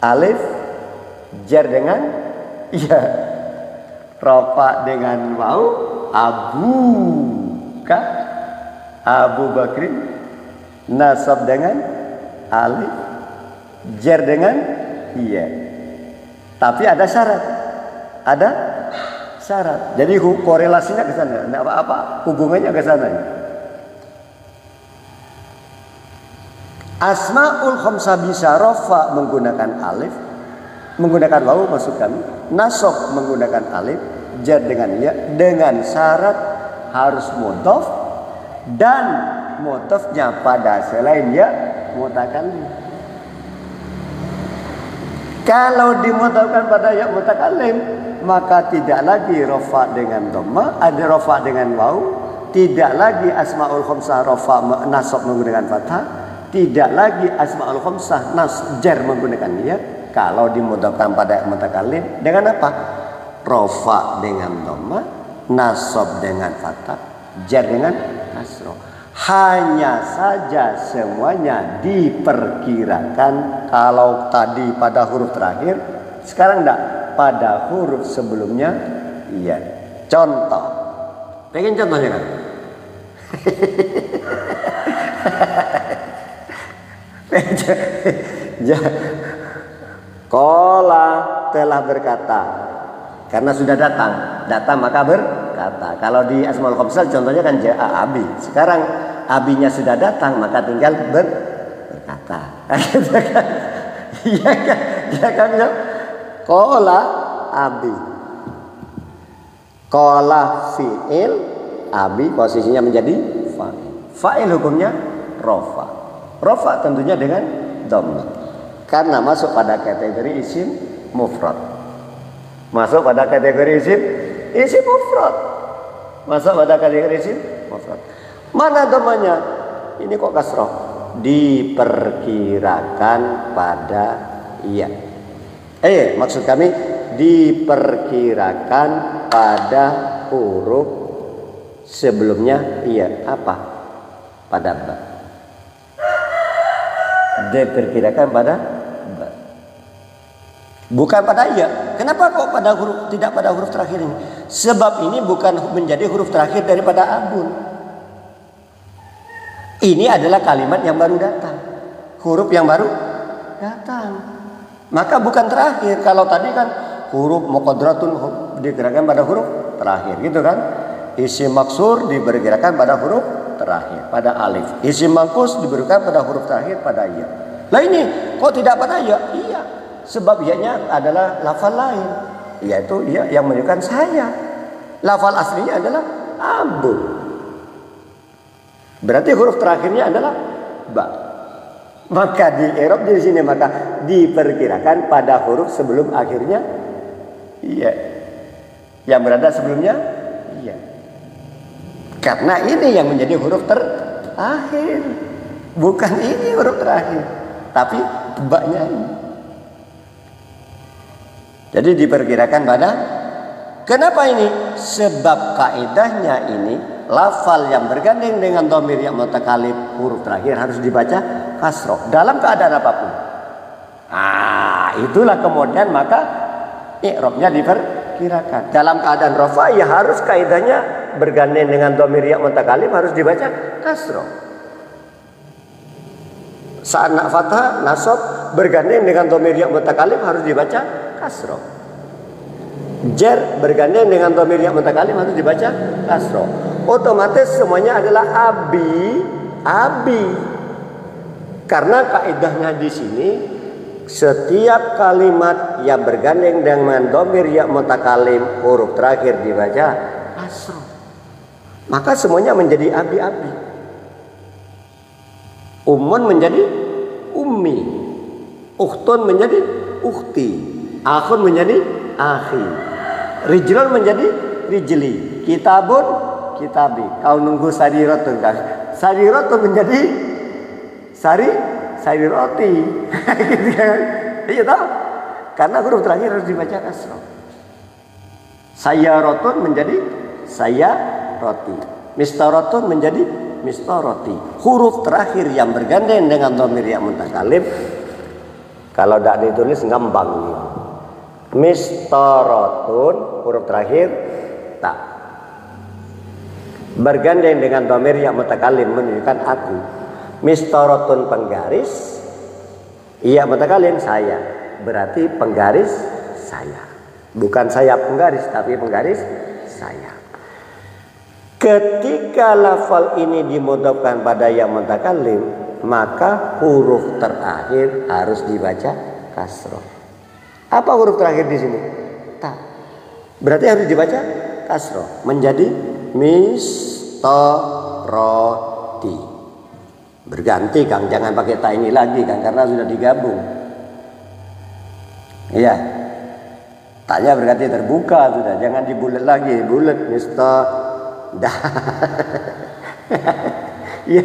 alif, jar dengan ya. Rofa dengan waw, Abu Bakrin, nasab dengan alif, jar dengan iya. Tapi ada syarat. Ada syarat. Jadi korelasinya ke sana. Enggak apa-apa, hubungannya ke sana. Asmaul khamsah bisa rofa menggunakan alif, menggunakan waw maksud kami, nasab menggunakan alif, jar dengan ya, dengan syarat harus mudhaf dan mudhafnya pada selain ya mutakallim. Kalau dimudhafkan pada ya mutakallim, maka tidak lagi rofa dengan dhamma, ada rofa dengan waw, tidak lagi asmaul khamsah rofa nasab menggunakan fathah, tidak lagi asmaul khamsah jar menggunakan ya. Kalau dimudhafkan pada mutakallim dengan apa? Rofa dengan dhamma, nasab dengan fathah, jar dengan kasroh. Hanya saja semuanya diperkirakan kalau tadi pada huruf terakhir, sekarang enggak, pada huruf sebelumnya iya. Contoh. Pengen contohnya kan? Qala telah berkata. Karena sudah datang maka berkata. Kalau di asmaul khamsah contohnya kan ja'a abi. Sekarang abinya sudah datang maka tinggal berkata. Iya kan? Ya kan ya? Qala abi. Qala fi'il, abi posisinya menjadi fa'il. Fa'il hukumnya rofa. Rofa tentunya dengan dhamma. Karena masuk pada kategori isim mufrad. Masuk pada kategori isim mufrad. Masuk pada kategori isim mufrad. Mana dhammanya? Ini kok kasroh? Diperkirakan pada iya. Maksud kami diperkirakan pada huruf sebelumnya iya. Apa? Pada ba. Diperkirakan pada ba. Bukan pada iya. Kenapa kok pada huruf tidak pada huruf terakhir ini? Sebab ini bukan menjadi huruf terakhir daripada abun. Ini adalah kalimat yang baru datang. Huruf yang baru datang. Maka bukan terakhir. Kalau tadi kan huruf muqaddaratun digerakkan pada huruf terakhir, gitu kan? Isim maksur diperkirakan pada huruf terakhir, pada alif. Isim mangkus diberikan pada huruf terakhir, pada ya. Lah ini kok tidak pada ya? Iya. Sebab ya-nya adalah lafal lain, yaitu ya yang menunjukkan saya. Lafal aslinya adalah abu. Berarti huruf terakhirnya adalah ba. Maka di i'rab di sini maka diperkirakan pada huruf sebelum akhirnya iya. Yang berada sebelumnya iya. Karena ini yang menjadi huruf terakhir. Bukan ini huruf terakhir, tapi ba-nya ini. Jadi diperkirakan pada, kenapa ini? Sebab kaidahnya ini lafal yang bergandeng dengan dhamir yang mutakallim huruf terakhir harus dibaca kasroh dalam keadaan apapun. Itulah kemudian maka i'rabnya diperkirakan. Dalam keadaan rafa ya harus kaidahnya bergandeng dengan dhamir yang mutakallim harus dibaca kasroh. Saat fathah nasab bergandeng dengan dhamir yang mutakallim harus dibaca kasroh. Jar bergandeng dengan dhamir yang mutakallim harus dibaca kasroh. Otomatis semuanya adalah abi. Karena kaidahnya di sini setiap kalimat yang bergandeng dengan dhamir yang mutakallim huruf terakhir dibaca kasroh. Maka semuanya menjadi abi. Ummun menjadi ummi, ukhtun menjadi ukhti, akhun menjadi akhi, rijlun menjadi rijli, kitabun kitabi. Kau nunggu sadiratun kan? Sadiratun menjadi sari roti. Gitu kan? Iya tahu? Karena huruf terakhir harus dibaca kasroh. Sayyarotun menjadi sayyaroti. Mistarotun menjadi mistaroti. Huruf terakhir yang bergandeng dengan dhamir ya mutakalim, kalau tidak ditulis ngambang nih. Mistarotun huruf terakhir tak. Bergandeng dengan dhamir ya mutakalim menunjukkan aku. Mistarotun penggaris, ya mutakalim saya. Berarti penggaris saya. Bukan saya penggaris, tapi penggaris saya. Ketika lafal ini dimudhafkan pada ya mutakalim, maka huruf terakhir harus dibaca kasroh. Apa huruf terakhir di sini? Ta. Berarti harus dibaca kasroh. Menjadi mistoroti. Berganti Kang, jangan pakai ta ini lagi Kang, karena sudah digabung. Iya. Taknya berarti terbuka sudah, jangan dibulet lagi, bulet mister dah. Ya,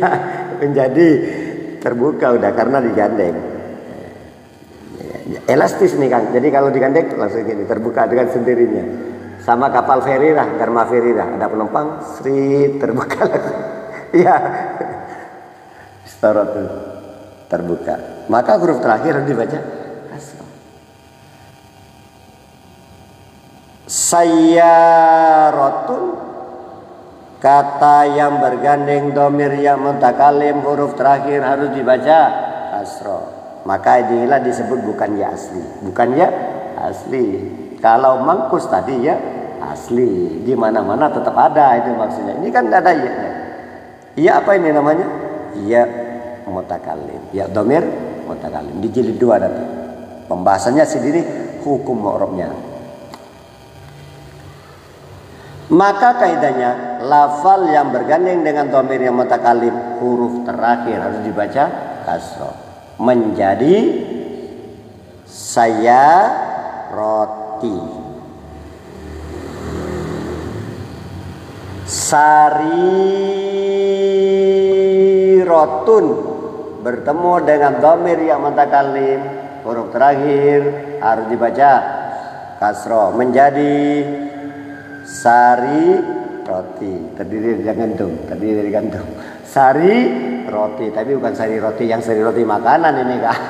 menjadi terbuka udah karena digandeng. Elastis nih Kang, jadi kalau digandeng langsung gini, terbuka dengan sendirinya. Sama kapal feri lah, Dharma feri lah, ada penumpang, sri terbuka langsung. Iya, starot terbuka. Maka huruf terakhir harus dibaca kasroh. Sayyarotun, kata yang bergandeng dhamir ya mutakalim, huruf terakhir harus dibaca kasroh. Maka inilah disebut bukan ya asli. Bukan ya asli. Kalau mangkus tadi ya asli. Di mana-mana tetap ada itu maksudnya. Ini kan tidak ada ya. Iya apa ini namanya? Ya mutakalim. Ya dhamir mutakalim. Di jilid 2 nanti. Pembahasannya sendiri hukum mu'rabnya. Maka kaidahnya lafal yang bergandeng dengan dhamir yang mutakalim, huruf terakhir harus dibaca kasroh. Menjadi saya roti. Sarirotun bertemu dengan dhamir yang mutakalim, huruf terakhir harus dibaca kasroh. Menjadi sari roti, terdiri dari gandum, sari roti, tapi bukan sari roti yang sari roti makanan ini kan.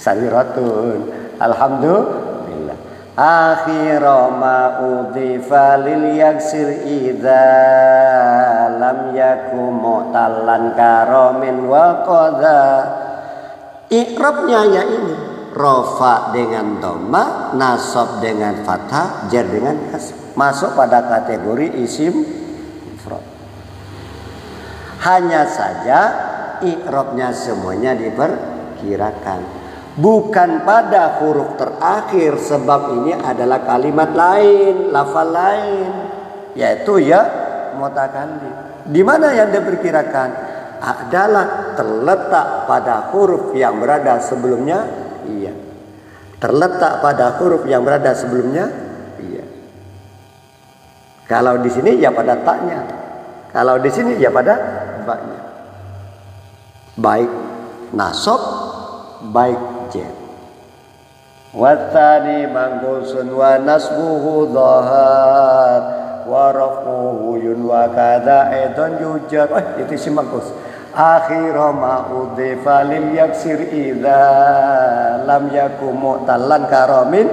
Sari rotun. Alhamdulillah. Akhira ma udhifa lil yaksir idza lam yakum mu'tallan karamin wa qadha. Iqrabnya ya ini. Rofa dengan dhamma, nasab dengan fathah, jar dengan kasrah. Masuk pada kategori isim mufrad. Hanya saja i'rabnya semuanya diperkirakan, bukan pada huruf terakhir, sebab ini adalah kalimat lain, lafal lain, yaitu ya mutakallim. Di mana yang diperkirakan adalah terletak pada huruf yang berada sebelumnya. Iya. Terletak pada huruf yang berada sebelumnya. Iya. Kalau di sini ya pada taknya. Kalau di sini ya pada baknya. Baik nasab, baik jar. Watsani mangkusun wa nasbuhu dhahar wa rafuhu yun wa kada aidan yujar. Itu si mangkus. Akhira ma udhifa lil yaksir idza lam yakum mu'tallan karamin.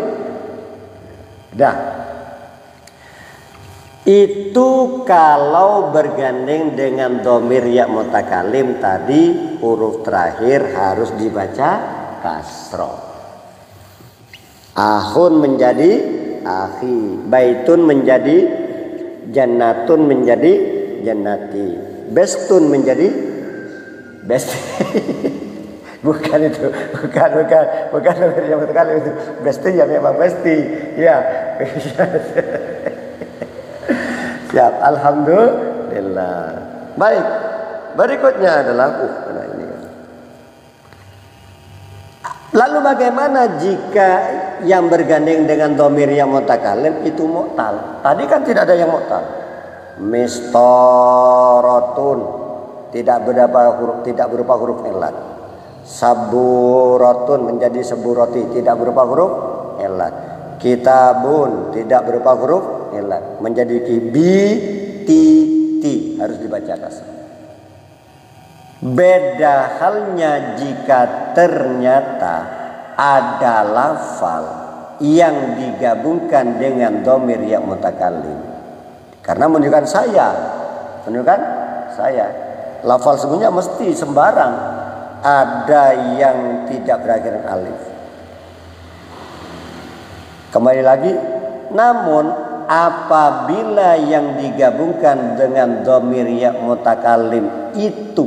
Dah. Itu kalau bergandeng dengan dhamir ya mutakalim tadi, huruf terakhir harus dibaca kasroh. Ahun menjadi akhi, baitun menjadi jannatun menjadi jannati, bestun menjadi besti. Bukan itu, bukan yang mutakalim itu. Besti ya memang besti, ya. Siap, alhamdulillah. Baik, berikutnya adalah ini. Lalu bagaimana jika yang bergandeng dengan dhamir yang mutakalim itu mu'tal? Tadi kan tidak ada yang mu'tal. Mistarotun tidak berupa huruf elat. Saburatun menjadi seburoti, tidak berupa huruf elat. Kitabun tidak berupa huruf ilat, menjadi ti harus dibaca kasar. Beda halnya jika ternyata ada lafal yang digabungkan dengan dhamir ya mutakallim. Karena menunjukkan saya. Lafal sebenarnya mesti sembarang. Ada yang tidak berakhiran alif. Kembali lagi, namun apabila yang digabungkan dengan dhamir ya mutakallim itu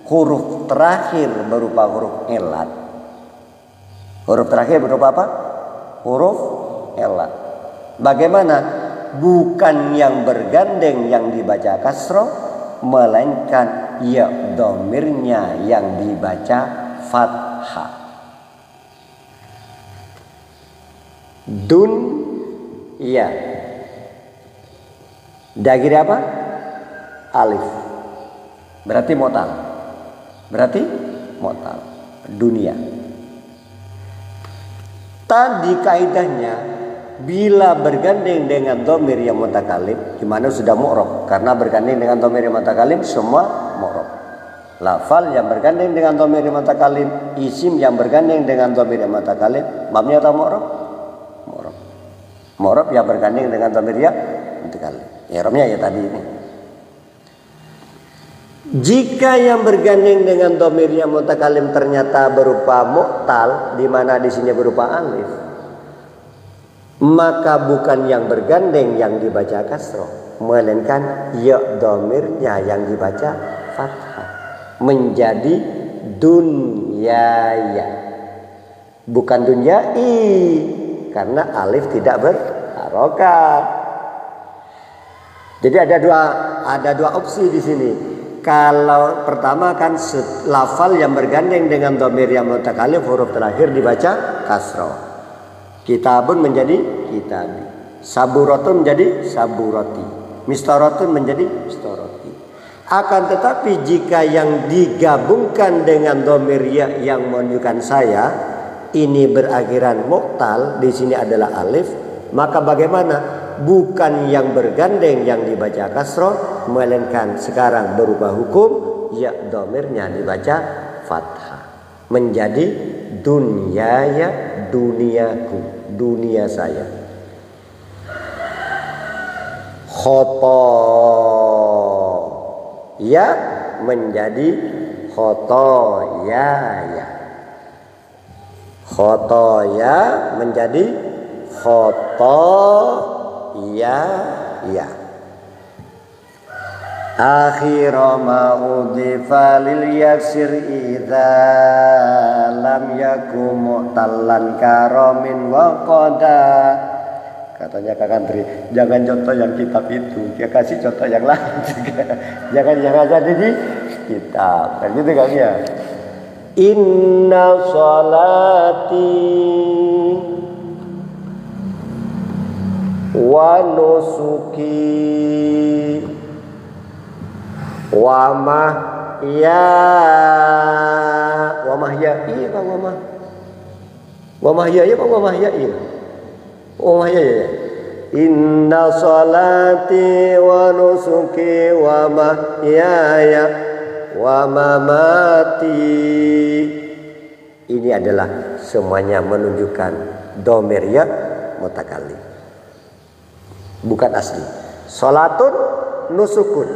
huruf terakhir berupa huruf ilat. Huruf terakhir berupa apa? Huruf ilat. Bagaimana? Bukan yang bergandeng yang dibaca kasroh, melainkan ya dhamirnya yang dibaca fathah. Dunya. Dagir apa? Alif. Berarti motal. Dunia. Tadi kaidahnya bila bergandeng dengan dhamir yang mutakallim, gimana sudah mu'rab? Karena bergandeng dengan dhamir yang mutakallim semua mu'rab. Lafal yang bergandeng dengan dhamir yang mutakallim, isim yang bergandeng dengan dhamir yang mutakallim, mabni atau mu'rab? Mu'rab yang bergandeng dengan dhamir ya mutakallim. I'rabnya ya tadi ini. Jika yang bergandeng dengan dhamir yang mutakallim ternyata berupa mu'tal, di mana di sini berupa alif, maka bukan yang bergandeng yang dibaca kasroh, melainkan ya dhamirnya yang dibaca fathah, menjadi dunyaya, bukan dunyai. Karena alif tidak berharokat. Jadi ada dua opsi di sini. Kalau pertama kan lafal yang bergandeng dengan dhamir yang mutakallim huruf terakhir dibaca kasroh. Kitabun menjadi kitabi. Saburatun menjadi saburati. Mistaratun menjadi mistarati. Akan tetapi jika yang digabungkan dengan dhamir ya yang menunjukkan saya ini berakhiran mu'tal, di sini adalah alif, maka bagaimana? Bukan yang bergandeng yang dibaca kasroh, melainkan sekarang berubah hukum, ya dhamirnya dibaca fathah, menjadi dunyaya, duniaku, dunia saya. Khotoya menjadi khotoyaya. Khotoya menjadi khotoya ya. Akhira ma udhifa lil yaksir idza lam yakum mu'tallan karamin wa qada. Katanya Kak Andri, jangan contoh yang kitab itu, dia kasih contoh yang lain juga. Jangan ada di kitab. Kan gitu kan ya. Inna sholati wa nusuki wa mahyai Inna sholati wa nusuki wa mahyaya wa mamati. Ini adalah semuanya menunjukkan dhamir ya mutakallim, bukan asli. Salatun nusukun,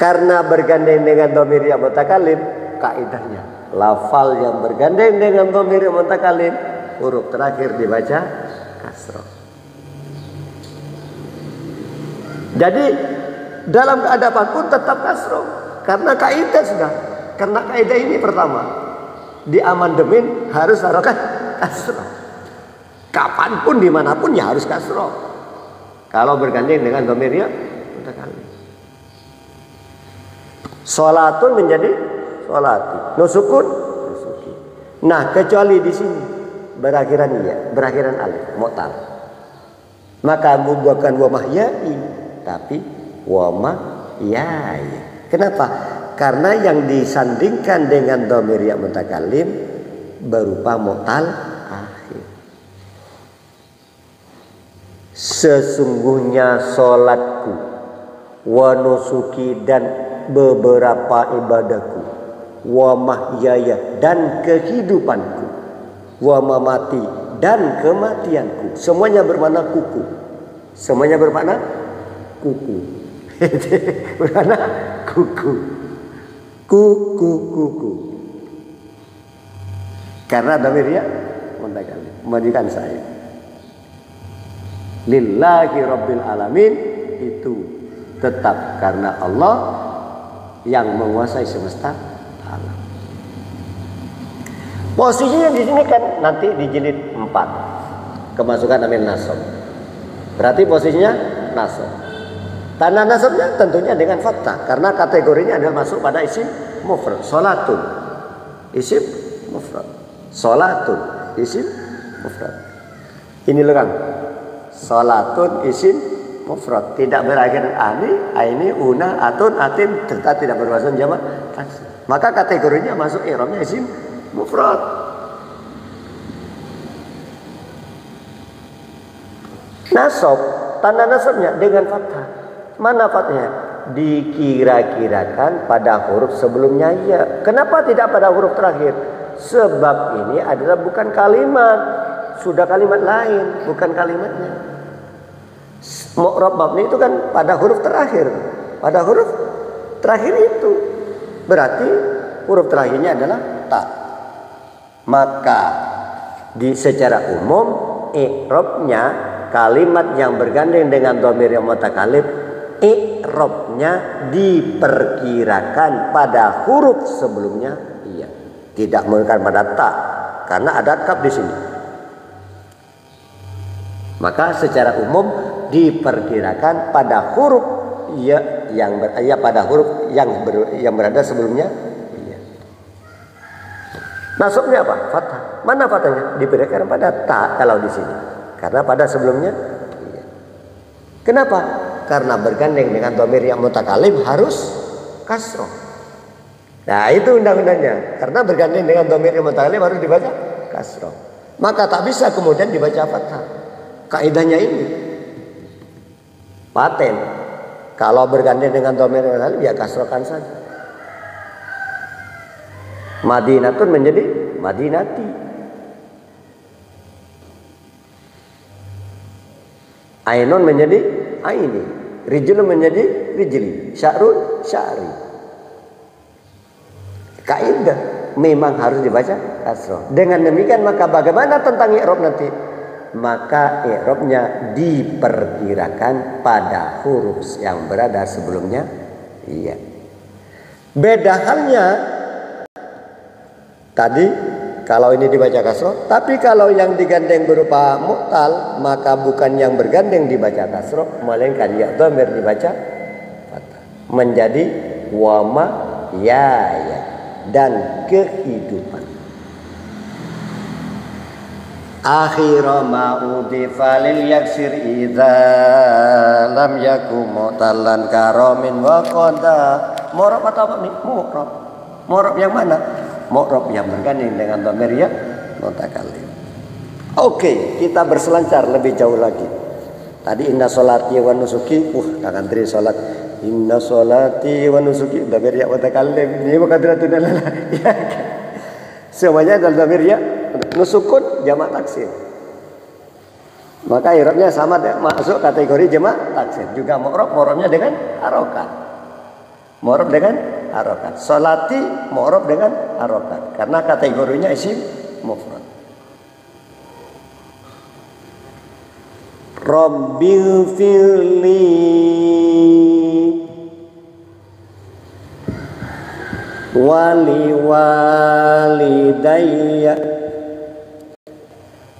karena bergandeng dengan dhamir ya mutakallim, kaidahnya lafal yang bergandeng dengan dhamir ya mutakallim huruf terakhir dibaca kasroh. Jadi dalam keadaan pun tetap kasroh, karena kaidah sudah. Karena kaidah ini pertama di amandemen harus harokat kasroh. Kapanpun dimanapun ya harus kasroh. Kalau bergandeng dengan dhamir ya mutakallim. Sholatun menjadi sholati, nusukun nusuki. Nah kecuali di sini berakhiran ya, berakhiran alif, mu'tal. Maka bukan wa mahyai, tapi wa mahyaya. Kenapa? Karena yang disandingkan dengan dhamir ya mutakallim berupa mu'tal akhir. Sesungguhnya sholatku, wa nusuki dan beberapa ibadahku, wa mahyaya dan kehidupanku, wa mamati dan kematianku. Semuanya bermakna kuku. Semuanya bermakna kuku. Bermakna kuku. Kuku. Karena dhamirnya menunjukkan saya. Lillahi rabbil alamin, itu tetap karena Allah yang menguasai semesta alam. Posisinya di sini kan nanti di jilid 4 kemasukan amil nasab. Berarti posisinya nasab. Tanda nasabnya tentunya dengan fathah karena kategorinya adalah masuk pada isim mufrad. Salatun isim mufrad. Salatun isim mufrad. Ini loh Kang. Salatun isim mufrad, tidak berakhir ani, aini, una, atun, atin, tetap tidak berwazan jamak taksir. Maka kategorinya masuk i'rabnya isim mufrad. Nasab, tanda nasabnya dengan fathah. Mana fathahnya? Dikira-kirakan pada huruf sebelumnya ya. Kenapa tidak pada huruf terakhir? Sebab ini adalah bukan kalimat, sudah kalimat lain, bukan kalimatnya. Mu'rab mabni itu kan pada huruf terakhir. Pada huruf terakhir itu berarti huruf terakhirnya adalah ta. Maka secara umum i'rabnya kalimat yang bergandeng dengan dhamir yang mutakallim, i'rabnya diperkirakan pada huruf sebelumnya iya. Tidak menggunakan pada ta karena ada kaf di sini. Maka secara umum diperkirakan pada huruf ya yang pada huruf yang berada sebelumnya iya. Nasabnya apa? Fathah. Mana fathahnya? Diperkirakan pada ta kalau di sini. Karena pada sebelumnya iya. Kenapa? Karena bergandeng dengan dhamir yang mutakallim harus kasroh. Nah itu undang-undangnya. Karena bergandeng dengan dhamir yang mutakallim harus dibaca kasroh. Maka tak bisa kemudian dibaca fathah. Kaidahnya ini paten. Kalau bergandeng dengan dhamir yang mutakallim ya kasrohkan saja. Madinatun menjadi Madinati. Ainun menjadi Aini. Rijlun menjadi Rijli. Sya'run Sya'ri. Kaidah memang harus dibaca kasroh. Dengan demikian maka bagaimana tentang i'rab nanti? Maka i'rabnya diperkirakan pada huruf yang berada sebelumnya iya. Beda halnya tadi kalau ini dibaca kasroh, tapi kalau yang digandeng berupa mu'tal maka bukan yang bergandeng dibaca kasroh, melainkan ya dhamir dibaca fathah. Menjadi wama ya dan kehidupan. Akhira ma'udifa lil yaksir idza lam yakum mu'talan karamin wa qada. Mu'rab atau apa nih? Mu'rab. Mu'rab yang mana? Mu'rab yang bergandeng dengan dhamir ya mutakallim. Oke, kita berselancar lebih jauh lagi. Tadi inna sholati wa nusuki, Kak Andri salat. Inna sholati wa nusuki dhamir ya mutakallim. Ini bukan dratun lala. Ya. Semuanya adalah dhamir ya. Nusukun jamak taksir. Maka i'rabnya sama masuk kategori jamak taksir. Juga mu'rabnya dengan harokat. Mu'rab dengan harokat. Sholati mu'rab dengan harokat. Karena kategorinya isim mufrad. Rabbil firli wali walidayya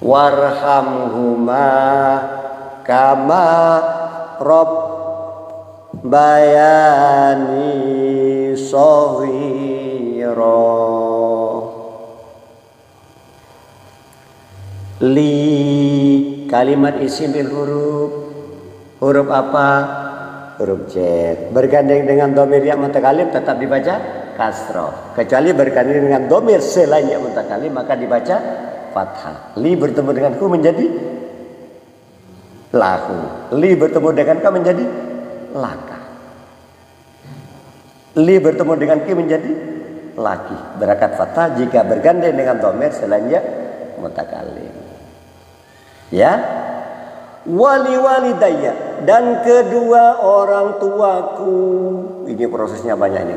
warhamhuma kama bayani shaghira. Li kalimat isim bil huruf apa? Huruf jar. Bergandeng dengan dhamir yang mutakallim tetap dibaca kasroh. Kecuali bergandengan dengan domir selain ya mutakalim maka dibaca fathah. Li bertemu dengan ku menjadi lahu. Li bertemu dengan ka menjadi laka. Li bertemu dengan ki menjadi laki. Berakat fathah jika bergandeng dengan domir selain ya mutakalim. Ya. Wali walidayya, dan kedua orang tuaku. Ini prosesnya banyak ini.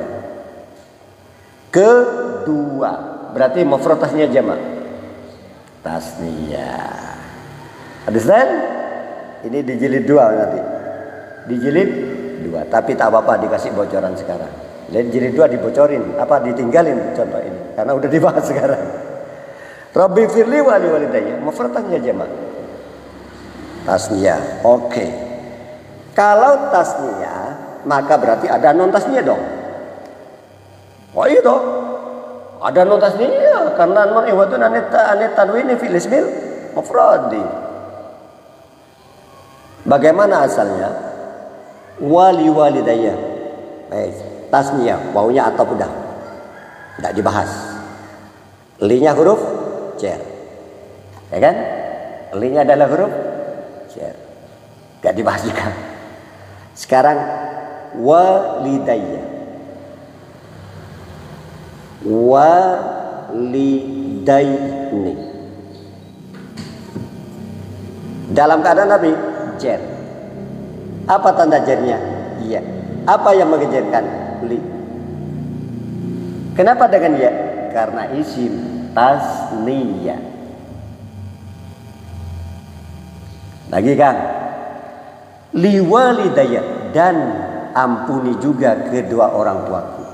Kedua, berarti mufradnya jamak. Tasniyah. Understand? Ini dijilid 2 nanti. Dijilid 2, tapi tak apa-apa dikasih bocoran sekarang. Jadi jilid 2 dibocorin, apa ditinggalin contoh ini karena udah dibahas sekarang. Rabbi firli wali walidayya, mufradnya jamak. Tasniyah. Oke. Kalau tasniyah maka berarti ada non tasniyah dong. Oh iya dong. Ada non tasniyah karena non iwatun anit tanwini fil ismil mufradi. Bagaimana asalnya? Wali walidayya. Baik, tasniyah, wawunya atau udah. Tidak dibahas. Linya huruf jar. Ya kan? Linya adalah huruf gak dibahas juga. Sekarang walidayya. Walidaini. Dalam keadaan Nabi jar. Apa tanda jarnya? Iya. Apa yang mengejarkan? Li. Kenapa dengan ya? Karena isim tasniyah. Lagi Kang, liwalidayya, dan ampuni juga kedua orang tuaku.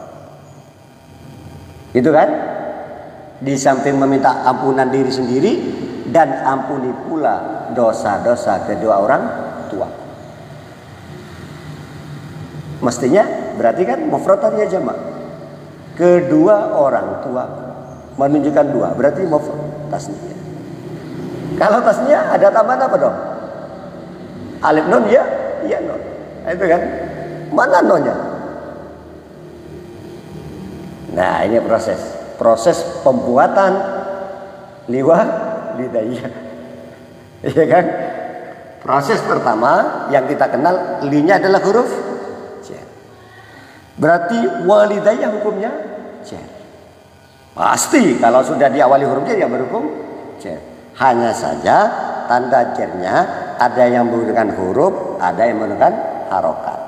Gitu kan? Di samping meminta ampunan diri sendiri dan ampuni pula dosa-dosa kedua orang tua. Mestinya berarti kan mufradannya jamak. Kedua orang tua menunjukkan 2, berarti mufrad tasniyah. Kalau tasniyah ada tambahan apa dong? Alif nun ya, iya nun. Nah, itu kan. Mana nonnya? Nah, ini proses pembuatan liwalidayya. Iya kan? Proses pertama yang kita kenal linya adalah huruf jar. Berarti walidayya hukumnya jar. Pasti kalau sudah diawali huruf jar ya berhukum jar. Hanya saja tanda jarnya ada yang menggunakan huruf, ada yang menggunakan harokat.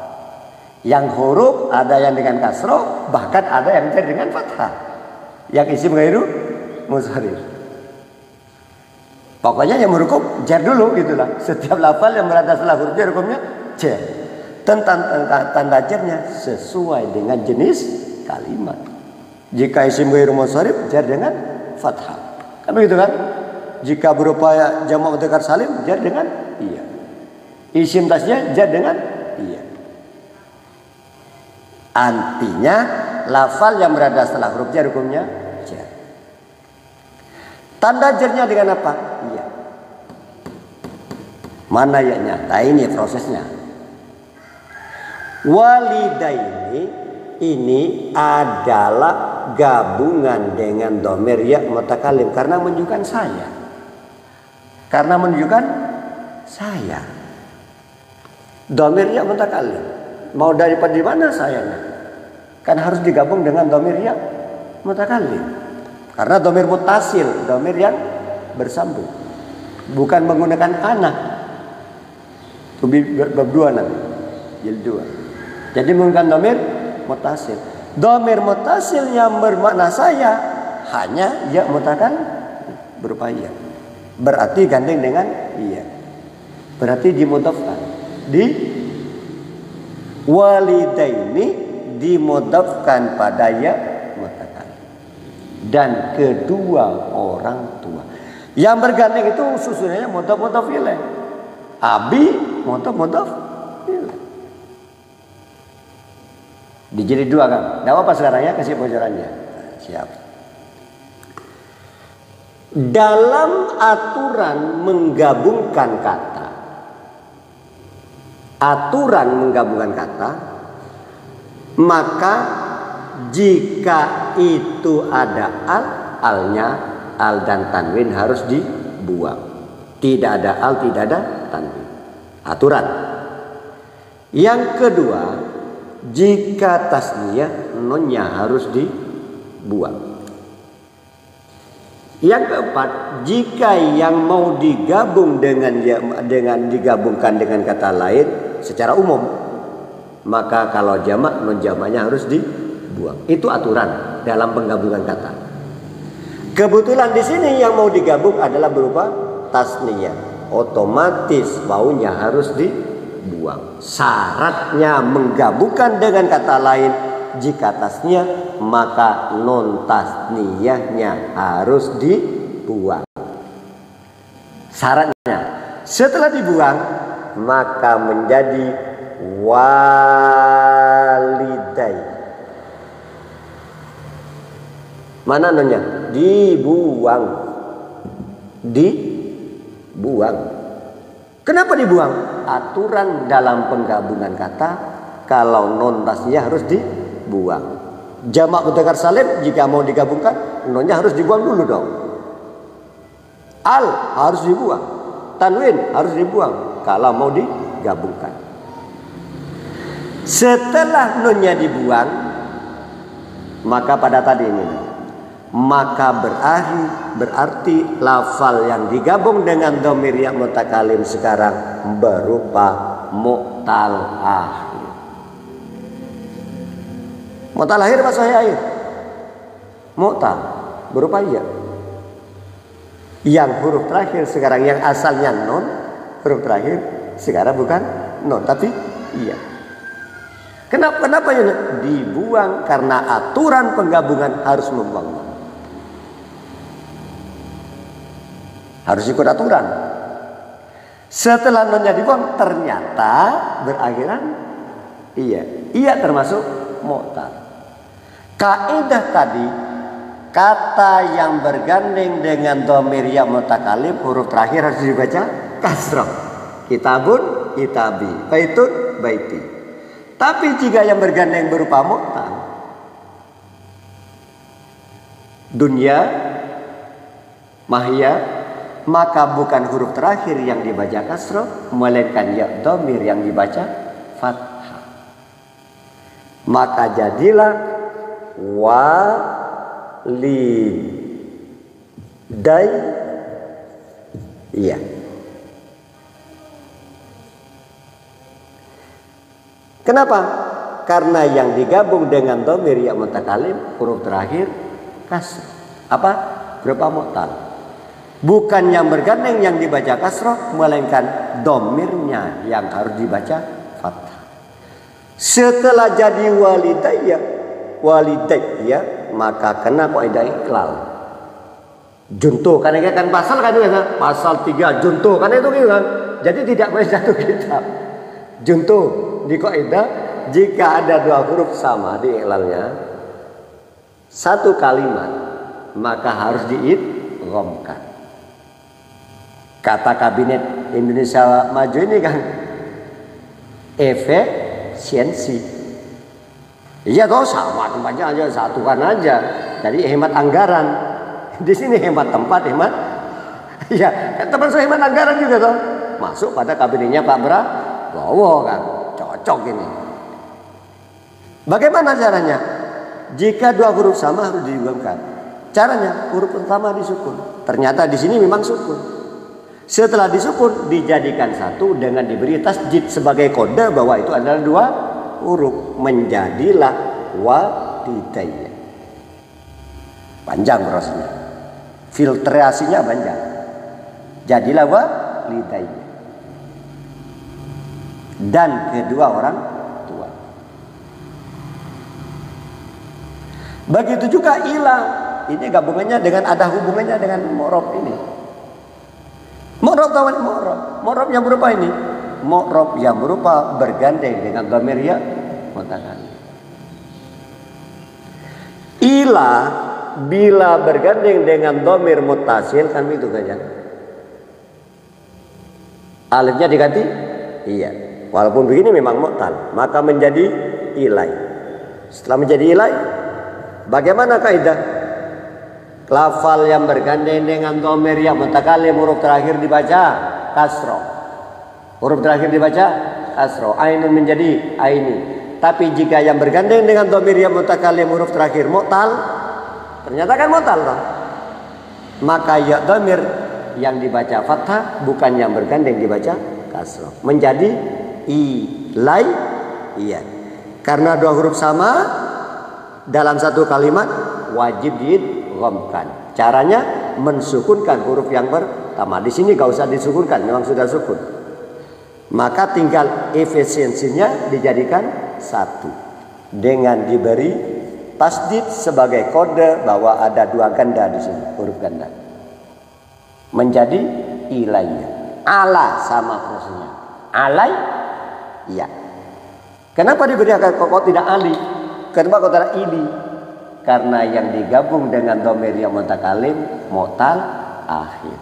Yang huruf ada yang dengan kasroh, bahkan ada yang jar dengan fathah. Yang isim ghairu munsharif. Pokoknya yang berhukum jar dulu gitulah. Setiap lafal yang berada setelah huruf jar hukumnya jar. Tanda jarnya sesuai dengan jenis kalimat. Jika isim ghairu munsharif jar dengan fathah. Kan begitu kan? Jika berupa jamak mudzakkar salim jar dengan iya. Isim tasniyah jar dengan iya. Artinya lafal yang berada setelah huruf jar hukumnya jar. Tanda jarnya dengan apa? Iya. Mana ya-nya? Nah, ini prosesnya. Walidaini ini adalah gabungan dengan dhamir ya mutakalim karena menunjukkan saya. Karena menunjukkan saya. Dhamir ya mutakalim. Mau daripada di mana sayanya? Kan harus digabung dengan dhamir ya mutakalim. Karena dhamir muttasil, dhamir yang bersambung. Bukan menggunakan ana. Itu bab 2 nanti. Jilid 2. Jadi menggunakan dhamir muttasil. Dhamir muttasil yang bermakna saya hanya ya mutakalim berupa ya. Berarti gandeng dengan iya. Berarti dimudhafkan. Di walidaini dimudhafkan pada ya mutakalim. Dan kedua orang tua. Yang bergandeng itu susunannya mudhaf ilaih. Abi mudhaf ilaih. Di jilid 2 kan. Enggak apa-apa sekarang ya kasih bocorannya. Siap. Dalam aturan menggabungkan kata, maka jika itu ada alnya, al dan tanwin harus dibuang. Tidak ada al, tidak ada tanwin. Aturan. Yang kedua, jika tasniyah, nunnya harus dibuang. Yang keempat, jika yang mau digabung digabungkan dengan kata lain secara umum, maka kalau jamak, nun jamaknya harus dibuang. Itu aturan dalam penggabungan kata. Kebetulan di sini yang mau digabung adalah berupa tasniyah, otomatis wawunya harus dibuang. Syaratnya menggabungkan dengan kata lain jika tasniyah, maka non tasniyahnya harus dibuang. Syaratnya setelah dibuang maka menjadi walidai. Mana nonnya? Dibuang. Dibuang. Kenapa dibuang? Aturan dalam penggabungan kata, kalau non tasniyah harus dibuang. Jamak mudzakkar salim jika mau digabungkan, nonnya harus dibuang dulu dong. Al harus dibuang. Tanwin harus dibuang kalau mau digabungkan. Setelah nonnya dibuang, maka pada tadi ini, maka berarti lafal yang digabung dengan dhamir yang mutakalim sekarang berupa mu'tal akhir. Mu'tal akhir apa sahih akhir? Mu'tal berupa iya. Yang huruf terakhir sekarang yang asalnya non, huruf terakhir sekarang bukan non tapi iya. Kenapa ya? Dibuang karena aturan penggabungan harus membuang. Harus ikut aturan. Setelah nonnya dibuang ternyata berakhiran iya. Iya termasuk mu'tal. Kaidah tadi, kata yang bergandeng dengan dhamir ya mutakalim huruf terakhir harus dibaca kasrah. Kitabun, kitabi, baitun, baiti. Tapi jika yang bergandeng berupa mu'tal, dunia, mahya, maka bukan huruf terakhir yang dibaca kasrah, melainkan ya dhamir yang dibaca fathah. Maka jadilah walidai iya. Kenapa? Karena yang digabung dengan dhamir ya mutakalim huruf terakhir kasrah. Apa? Berupa mu'tal. Bukan yang bergandeng yang dibaca kasrah, melainkan dhamirnya yang harus dibaca fathah. Setelah jadi walidayya, maka kena kaidah iklal. Juntuh kan ini kan pasal kan itu kan pasal 3 juntuh kan itu kan. Jadi tidak boleh satu kitab. Juntuh di kaidah jika ada dua huruf sama di iklalnya satu kalimat maka harus diidghamkan. Kata Kabinet Indonesia Maju ini kan efisiensi. Iya toh sama tempatnya aja satukan aja. Jadi hemat anggaran. Di sini hemat tempat, hemat. Iya, kan teman saya hemat anggaran juga toh. Masuk pada kabinetnya Pak Prabowo kan. Cocok ini. Bagaimana caranya? Jika dua huruf sama harus diidghamkan. Caranya huruf pertama disukun. Ternyata di sini memang sukun. Setelah disukun dijadikan satu dengan diberi tasjid sebagai kode bahwa itu adalah dua huruf, menjadilah walidayya. Panjang prosesnya, filtrasinya panjang. Jadilah walidayya. Dan kedua orang tua. Begitu juga ilah. Ini gabungannya dengan ada hubungannya dengan mu'rab ini. Mu'rab tawan mu'rab yang berupa ini. Mu'rab yang berupa bergandeng dengan dhamir ya mutakalim. Ila bila bergandeng dengan dhamir muttasil kan itu kan. Alifnya diganti iya. Walaupun begini memang mu'tal, maka menjadi ilai. Setelah menjadi ilai Bagaimana kaidah? Lafal yang bergandeng dengan dhamir yang mutakalim huruf terakhir dibaca kasroh. Huruf terakhir dibaca kasroh. Ainun menjadi aini. Tapi jika yang bergandeng dengan dhamir yang mutakalim huruf terakhir mu'tal, ternyata kan mu'tal toh. Maka ya dhamir yang dibaca fathah bukan yang bergandeng dibaca kasroh. Menjadi ilai iya. Karena dua huruf sama dalam satu kalimat wajib diidghamkan. Caranya mensukunkan huruf yang pertama. Di sini gak usah disukunkan, memang sudah sukun. Maka tinggal efisiensinya dijadikan satu dengan diberi tasdid sebagai kode bahwa ada dua ganda di sini, huruf ganda. Menjadi ilaiya. Ala sama prosesnya. Alai iya. Kenapa diberi kok tidak ali? Kenapa kok tidak ili? Karena yang digabung dengan dhamir yang mutakalim mu'tal akhir.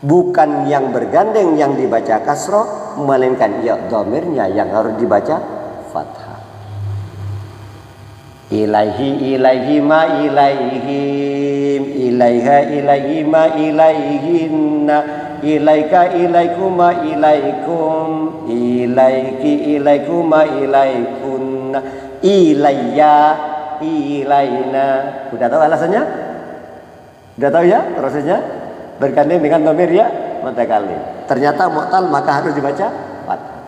Bukan yang bergandeng yang dibaca kasroh, melainkan ya dhamirnya yang harus dibaca fathah. Ilaihi ilaihi ma ilaihim, ilaiha ilaihi ma ilaihinna, ilaika ilaikuma ilaikum, ilaiki ilaikuma ilaikunna, ilayya ilaina. Sudah tahu alasannya? Sudah tahu ya prosesnya? Bergandeng dengan dhamir ya mutakalim. Ternyata mu'tal maka harus dibaca fathah.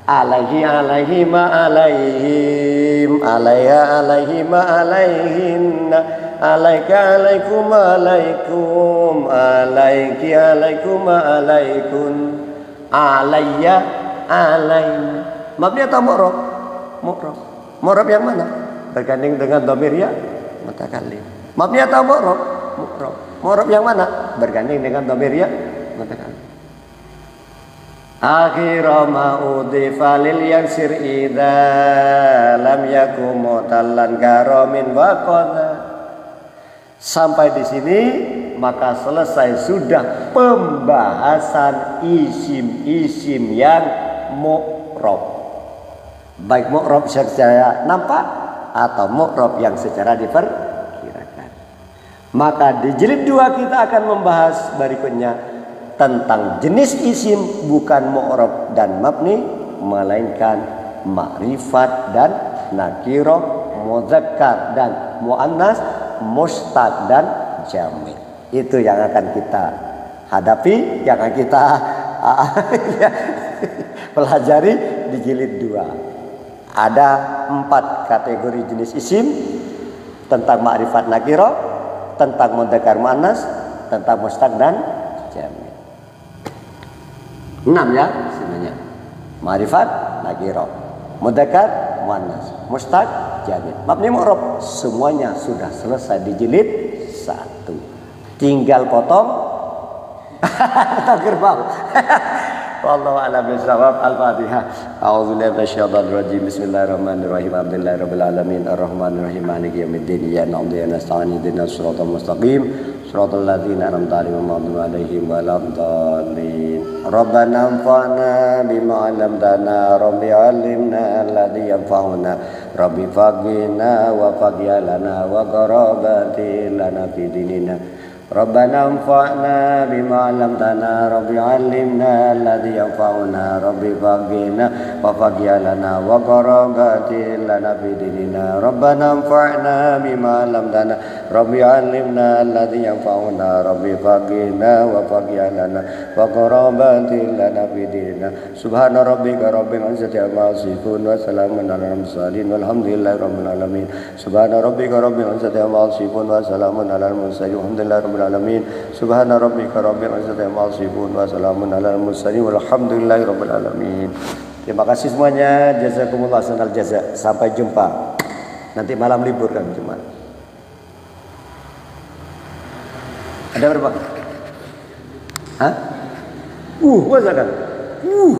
Alaihi alaihi ma alaihim, alaiha alaihi ma alaihinna, alaika alaikum alaikum, alaiki alaikum alaikun, alayya alaina. Mabni atau mu'rab? Mu'rab. Mu'rab yang mana? Bergandeng dengan dhamir ya mutakalim. Mabni atau mu'rab? Mu'rab. Mu'rab yang mana? Bergandeng dengan dhamir ya mutakalim. Akhira ma udhifa lil yansir idza lam yakum mutallan karamin wa qadha. Sampai di sini maka selesai sudah pembahasan isim-isim yang mu'rab. Baik mu'rab secara nampak atau mu'rab yang secara diperkirakan. Maka di jilid 2 kita akan membahas berikutnya tentang jenis isim bukan mu'rab dan mabni, melainkan ma'rifat dan nakirah, mudzakkar dan muannas, mustaq dan jamil. Itu yang akan kita hadapi, yang akan kita pelajari di jilid 2. Ada 4 kategori jenis isim, tentang ma'rifat nakirah, tentang mudzakkar muannas, tentang mustaq dan jamil. 6 ya sebenarnya. Ma'rifat nakirah, mudzakkar muannas, mustaq jamil, mabni mu'rab, semuanya sudah selesai di jilid 1. Tinggal potong gerbang. Wallahu a'lam bishawab. Al-Fatihah. A'udzubillahi minasyaitonir rajim. Bismillahirrahmanirrahim. Alhamdulillahirabbil alamin arrahmanirrahim maliki yaumiddin. Iyyaka na'budu wa iyyaka nasta'in. Ihdinas siratal mustaqim. Shiratal ladzina an'amta 'alaihim ghairil maghdubi 'alaihim waladdallin. Rabbana anfa'na bima 'allamtana, rabbi 'allimna alladzi yanfa'una, rabbi faqihna wa faqih lana wa qarabati lana fi dinina. Rabbana anfa'na bima 'allamtana, rabbi 'allimna alladzi yanfa'una, rabbi faqihna wa faqih lana wa qarabati lana fi dinina. Rabbana anfa'na bima 'allamtana, rabbi 'allimna alladzi yanfa'una, rabbi faqihna wa faqih lana wa qarabati lana fi dinina. Subhana rabbika rabbil 'izzati 'amma yasifun wa salamun 'alal mursalin walhamdulillahi rabbil alamin. Subhana rabbika rabbil 'izzati 'amma yasifun wa salamun 'alal mursalin walhamdulillahi rabbil alamin. Subhana rabbika rabbil 'izzati 'amma yasifun wa salamun 'alal mursalin walhamdulillahi rabbil alamin. Terima kasih semuanya. Jazakumullah sanal jaza. Sampai jumpa. Nanti malam libur kan Jumat. Ada berapa? Hah? Masa kan?